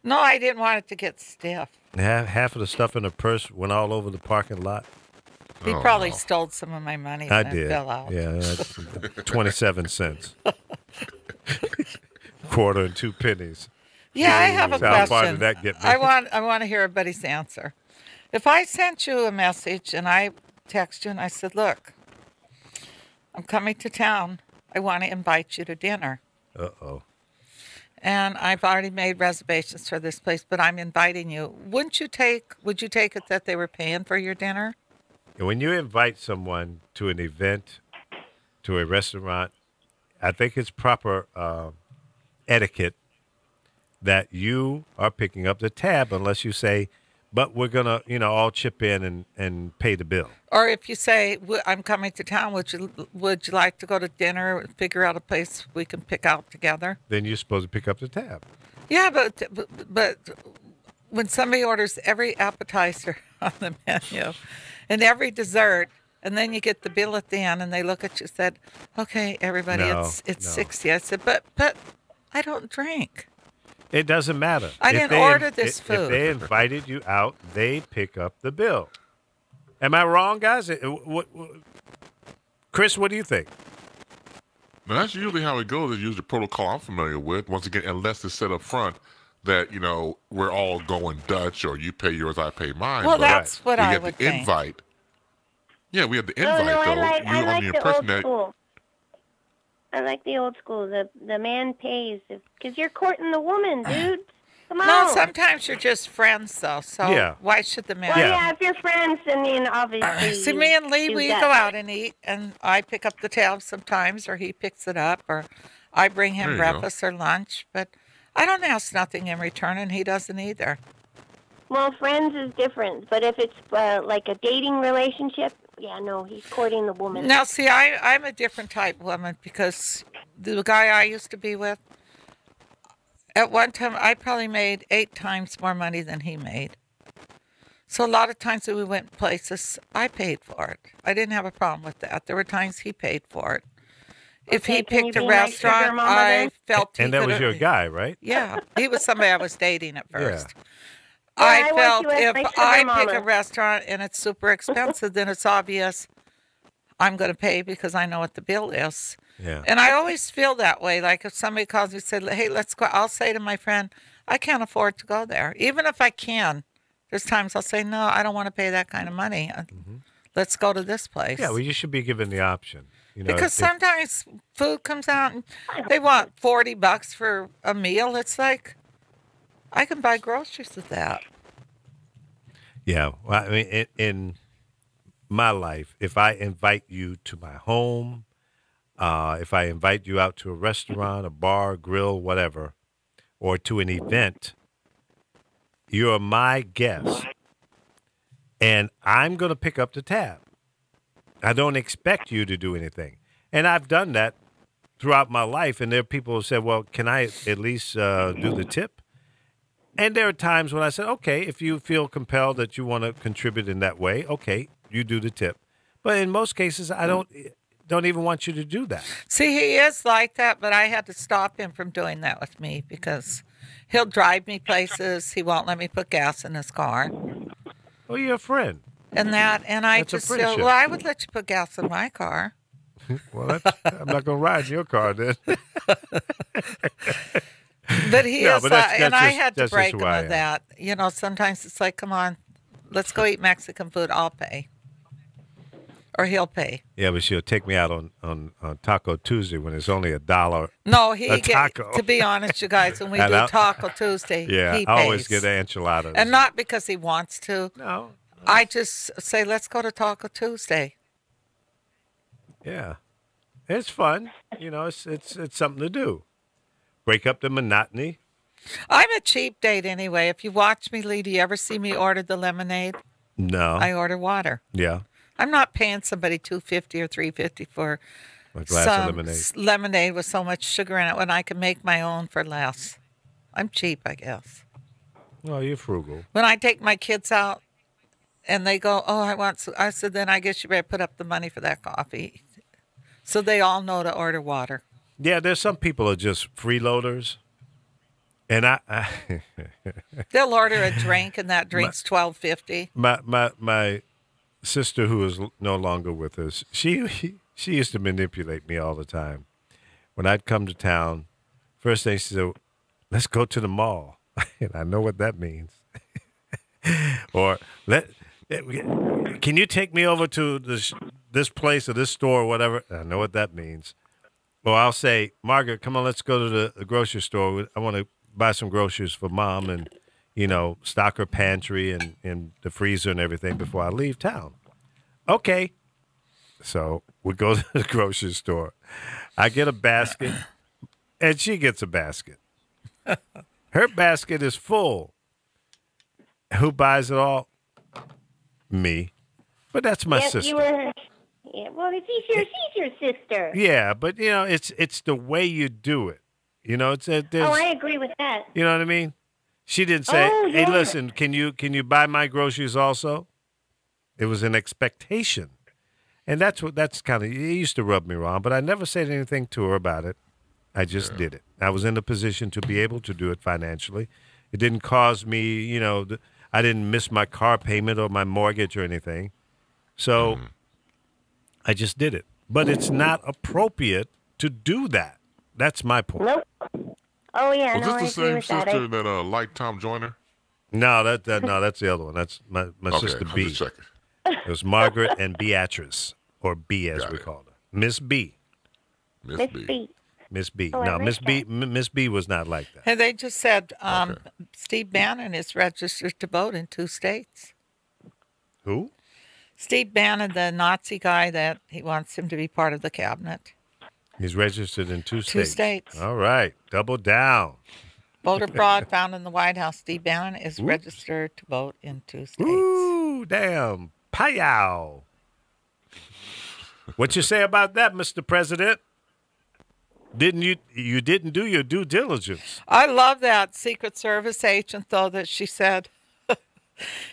No, I didn't want it to get stiff. Half of the stuff in her purse went all over the parking lot. He probably stole some of my money I and it did. fell out. Yeah, that's 27 cents. Quarter and 2 pennies. Yeah, I have a So how far question. did that get me? I want to hear everybody's answer. If I sent you a message and I text you and I said, "Look, I'm coming to town. I want to invite you to dinner." Uh-oh. And I've already made reservations for this place, but I'm inviting you. Would you take it that they were paying for your dinner? And when you invite someone to an event, to a restaurant, I think it's proper etiquette that you are picking up the tab unless you say, but we're gonna, all chip in and pay the bill. Or if you say, I'm coming to town, would you like to go to dinner, figure out a place we can pick out together? Then you're supposed to pick up the tab. Yeah, but when somebody orders every appetizer on the menu and every dessert, and then you get the bill at the end, and they look at you and said, "Okay, everybody, No, it's no. 60." I said, "But I don't drink." It doesn't matter. I If didn't they order this If food. they invited you out, they pick up the bill. Am I wrong, guys? Chris, what do you think? Now, that's usually how it goes. It's usually the protocol I'm familiar with. Once again, unless it's set up front that, we're all going Dutch or you pay yours, I pay mine. Well, But that's what we I have would the think. invite. Yeah, we have the No, invite, no, though. I like the old that. school. I like the old school. The man pays because you're courting the woman, dude. Come on. No, sometimes you're just friends, though. So Yeah. why should the man? Well, Yeah. yeah, if you're friends, then obviously. See, me and Lee, you we got go it. out and eat, and I pick up the tab sometimes, or he picks it up, or I bring There him you go. breakfast or lunch. But I don't ask nothing in return, and he doesn't either. Well, friends is different, but if it's like a dating relationship, yeah, no, he's courting the woman. Now, see, I'm a different type woman because the guy I used to be with, at one time, I probably made 8 times more money than he made. So a lot of times that we went places, I paid for it. I didn't have a problem with that. There were times he paid for it. If Okay, he can you picked a be my sugar restaurant, mama I then? felt he And that was could've- your guy, right? Yeah, he was somebody I was dating at first. Well, I I want felt you as if my sugar I pick mama. a restaurant and it's super expensive, then it's obvious I'm going to pay because I know what the bill is. Yeah. And I always feel that way. Like if somebody calls me and says, "Hey, let's go," I'll say to my friend, "I can't afford to go there." Even if I can, there's times I'll say, "No, I don't want to pay that kind of money. Let's go to this place." Yeah, well, you should be given the option. Because if- sometimes food comes out and they want $40 for a meal. It's like, I can buy groceries with that. Yeah, well, I mean, in my life, if I invite you to my home, if I invite you out to a restaurant, a bar, grill, whatever, or to an event, you're my guest, and I'm going to pick up the tab. I don't expect you to do anything. And I've done that throughout my life, and there are people who said, "Well, can I at least do the tip?" And there are times when I said, "Okay, if you feel compelled that you want to contribute in that way, okay, you do the tip." But in most cases, I don't even want you to do that. See, he is like that, but I had to stop him from doing that with me because he'll drive me places. He won't let me put gas in his car. Oh, you're a friend. And I That's a just feel, friendship. well, I would let you put gas in my car. Well, I'm not going to ride in your car then. But he No, is, but that's and I just- had to that's just break who him I of am. that. You know, sometimes it's like, come on, let's go eat Mexican food. I'll pay. Or he'll pay. Yeah, but she'll take me out on Taco Tuesday when it's only $1. No, A taco. to be honest, you guys, when we And do I'll- Taco Tuesday, Yeah, he pays. I always get enchiladas. And not because he wants to. No. I just say, let's go to Taco Tuesday. Yeah, it's fun. It's something to do. Break up the monotony. I'm a cheap date anyway. If you watch me, Lee, do you ever see me order the lemonade? No. I order water. Yeah, I'm not paying somebody $2.50 or $3.50 for a glass some of lemonade. lemonade with so much sugar in it when I can make my own for less. I'm cheap, I guess. Well, you're frugal. When I take my kids out and they go, "Oh, I said, then I guess you better put up the money for that coffee." So they all know to order water. Yeah, there's some people who are just freeloaders, and I They'll order a drink and that drink's $12.50. my sister, who is no longer with us, she used to manipulate me all the time. When I'd come to town, first thing she said, "Let's go to the mall," and I know what that means. Or can you take me over to this place or this store or whatever? I know what that means. Or I'll say, "Margaret, come on, let's go to the grocery store. I want to buy some groceries for Mom and, stock her pantry and the freezer and everything before I leave town." Okay. So we go to the grocery store. I get a basket, and she gets a basket. Her basket is full. Who buys it all? Me. But that's my Yes, sister. you were. Yeah, well, she's your sister. Yeah, but it's the way you do it. There's, Oh, I agree with that. you know what I mean? She didn't say, Oh, "Hey, yeah. listen, can you buy my groceries also?" It was an expectation, and that's kind of, it used to rub me wrong. But I never said anything to her about it. I just did it. I was in the position to be able to do it financially. It didn't cause me, I didn't miss my car payment or my mortgage or anything. So I just did it. But it's not appropriate to do that. That's my point. Nope. Oh yeah, Was no, I this the agree same with that. sister that liked Tom Joyner? No, that's the other one. That's my Okay, sister I'm B. just checking. It was Margaret and Beatrice, or B as Got we it. called her. Miss B. Miss Miss B. B. Miss B. Oh, I No, like Miss B. that. Miss B was not like that. And they just said Okay. Steve Bannon is registered to vote in 2 states. Who? Steve Bannon, the Nazi guy that he wants him to be part of the cabinet. He's registered in 2 states. 2 states. All right, double down. Voter fraud found in the White House. Steve Bannon is registered to vote in 2 states. Ooh, damn. Payow. What you say about that, Mr. President? You didn't do your due diligence. I love that Secret Service agent, though, that she said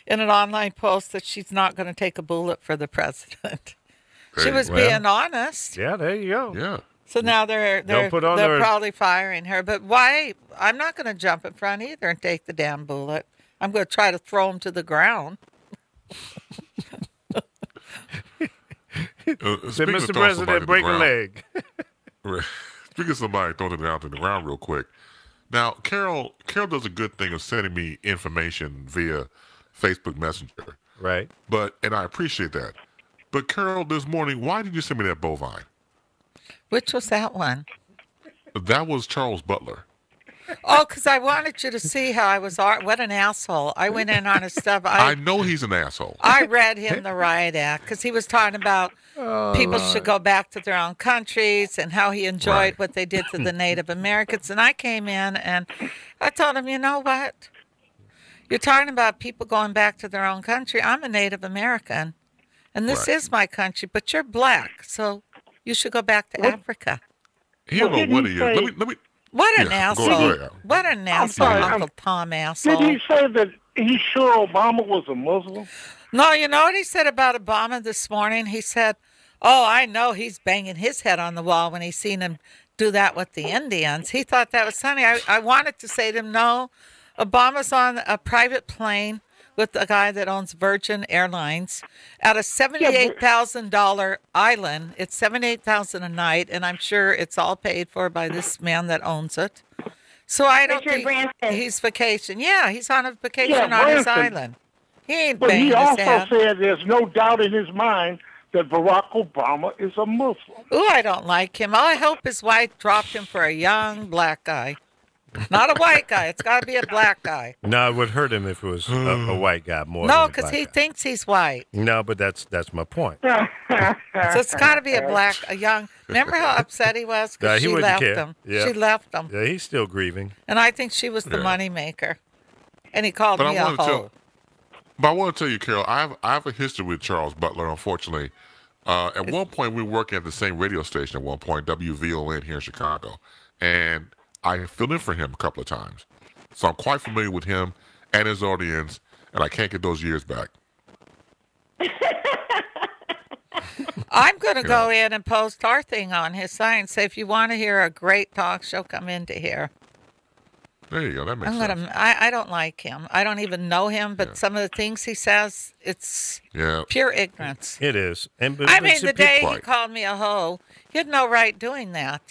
in an online post that she's not going to take a bullet for the president. She Hey, was well. being honest. Yeah, there you go. Yeah. So now they're put on their- probably firing her. But why? I'm not going to jump in front either and take the damn bullet. I'm going to try to throw him to the ground. Said, Speaking of Mr. throwing somebody President, to break the a ground- leg. Speaking of somebody throwing it down to the ground real quick. Now, Carol does a good thing of sending me information via Facebook Messenger. Right. And I appreciate that. But Carol, this morning, why did you send me that bovine? Which was that one? That was Charles Butler. Oh, because I wanted you to see how I was. What an asshole! I went in on his stuff. I know he's an asshole. I read him the riot act because he was talking about people should go back to their own countries and how he enjoyed Right. what they did to the Native Americans. And I came in and I told him, you know what? You're talking about people going back to their own country. I'm a Native American, and this Right. is my country, but you're black, so you should go back to Africa. He don't know didn't what he he say- is. Let me. What an Yeah, go asshole. ahead. What an asshole, sorry, Uncle Tom asshole. Did he say that he's sure Obama was a Muslim? No, you know what he said about Obama this morning? He said, oh, I know he's banging his head on the wall when he seen him do that with the Indians. He thought that was funny. I wanted to say to him, no, Obama's on a private plane with a guy that owns Virgin Airlines at a $78,000 island. It's $78,000 a night, and I'm sure it's all paid for by this man that owns it. So I don't Richard think Branson. he's vacation. Yeah, he's on a vacation Yeah, on his Branson. island. He ain't But banging he his also head. said there's no doubt in his mind that Barack Obama is a Muslim. Ooh, I don't like him. I hope his wife dropped him for a young black guy. Not a white guy. It's got to be a black guy. No, it would hurt him if it was a white guy more No, than a because black he guy. thinks he's white. No, but that's my point. So it's got to be a young. Remember how upset he was Nah, because he she wouldn't left care. him. Yeah. She left him, Yeah, he's still grieving. and I think she was the Yeah. money maker. And he called But me I a want to hoe. tell. But I want to tell you, Carol, I have a history with Charles Butler. Unfortunately, at one point we were working at the same radio station. At one point, WVON here in Chicago, and I filled in for him a couple of times. So I'm quite familiar with him and his audience, and I can't get those years back. I'm going to go in and post our thing on his site and say, if you want to hear a great talk show, come into here. There you go. That makes I'm sense. gonna. I don't like him. I don't even know him, but some of the things he says, it's Yeah. pure ignorance. It is. And I mean, the day he right. called me a hoe, he had no right doing that.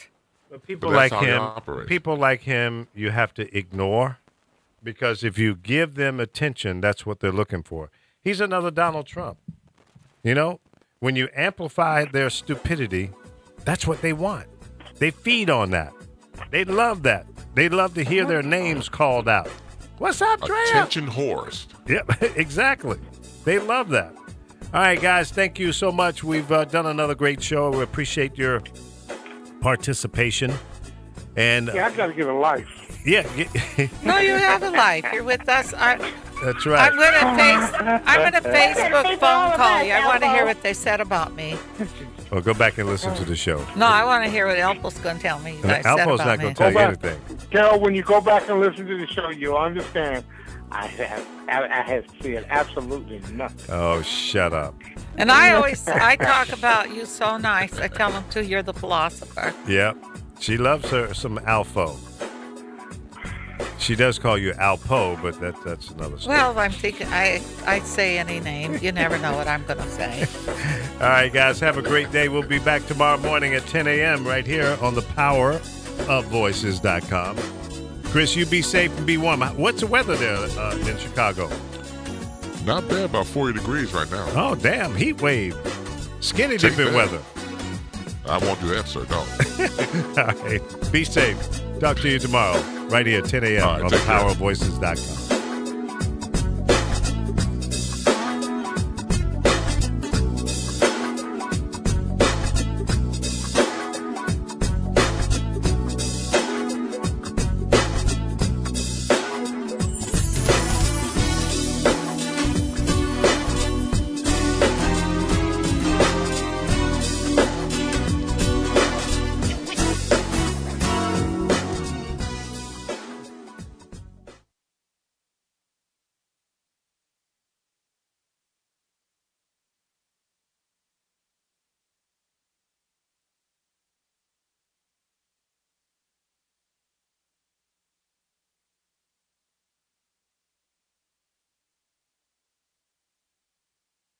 people But that's like how he him, operates. people like him, you have to ignore, because if you give them attention, that's what they're looking for. He's another Donald Trump. You know, when you amplify their stupidity, that's what they want. They feed on that. They love that. They love to hear their names called out. What's up, Drea? Attention whores. Yep, exactly. They love that. All right, guys, thank you so much. We've done another great show. We appreciate your participation. And Yeah, I got to get a life. yeah, No, you have a life. You're with us. That's right. I'm gonna Facebook phone call you. I want to hear what they said about me. Well, go back and listen to the show. No, I want to hear what Alpo's going to tell me. And Alpo's not going to tell you anything. Carol, when you go back and listen to the show, you'll understand. I have said absolutely nothing. Oh, shut up. And I talk about you so nice. I tell them too, you're the philosopher. Yeah, she loves her some Alpo. She does call you Alpo, but that's another story. Well, I'm thinking I say any name. You never know what I'm going to say. All right, guys, have a great day. We'll be back tomorrow morning at 10 a.m. right here on the powerofvoices.com. Chris, you be safe and be warm. What's the weather there in Chicago? Not bad, about 40 degrees right now. Oh, damn, heat wave. Skinny dipping weather. I won't do that, sir, no. All right, be safe. Talk to you tomorrow right here at 10 a.m. on the powerofvoices.com.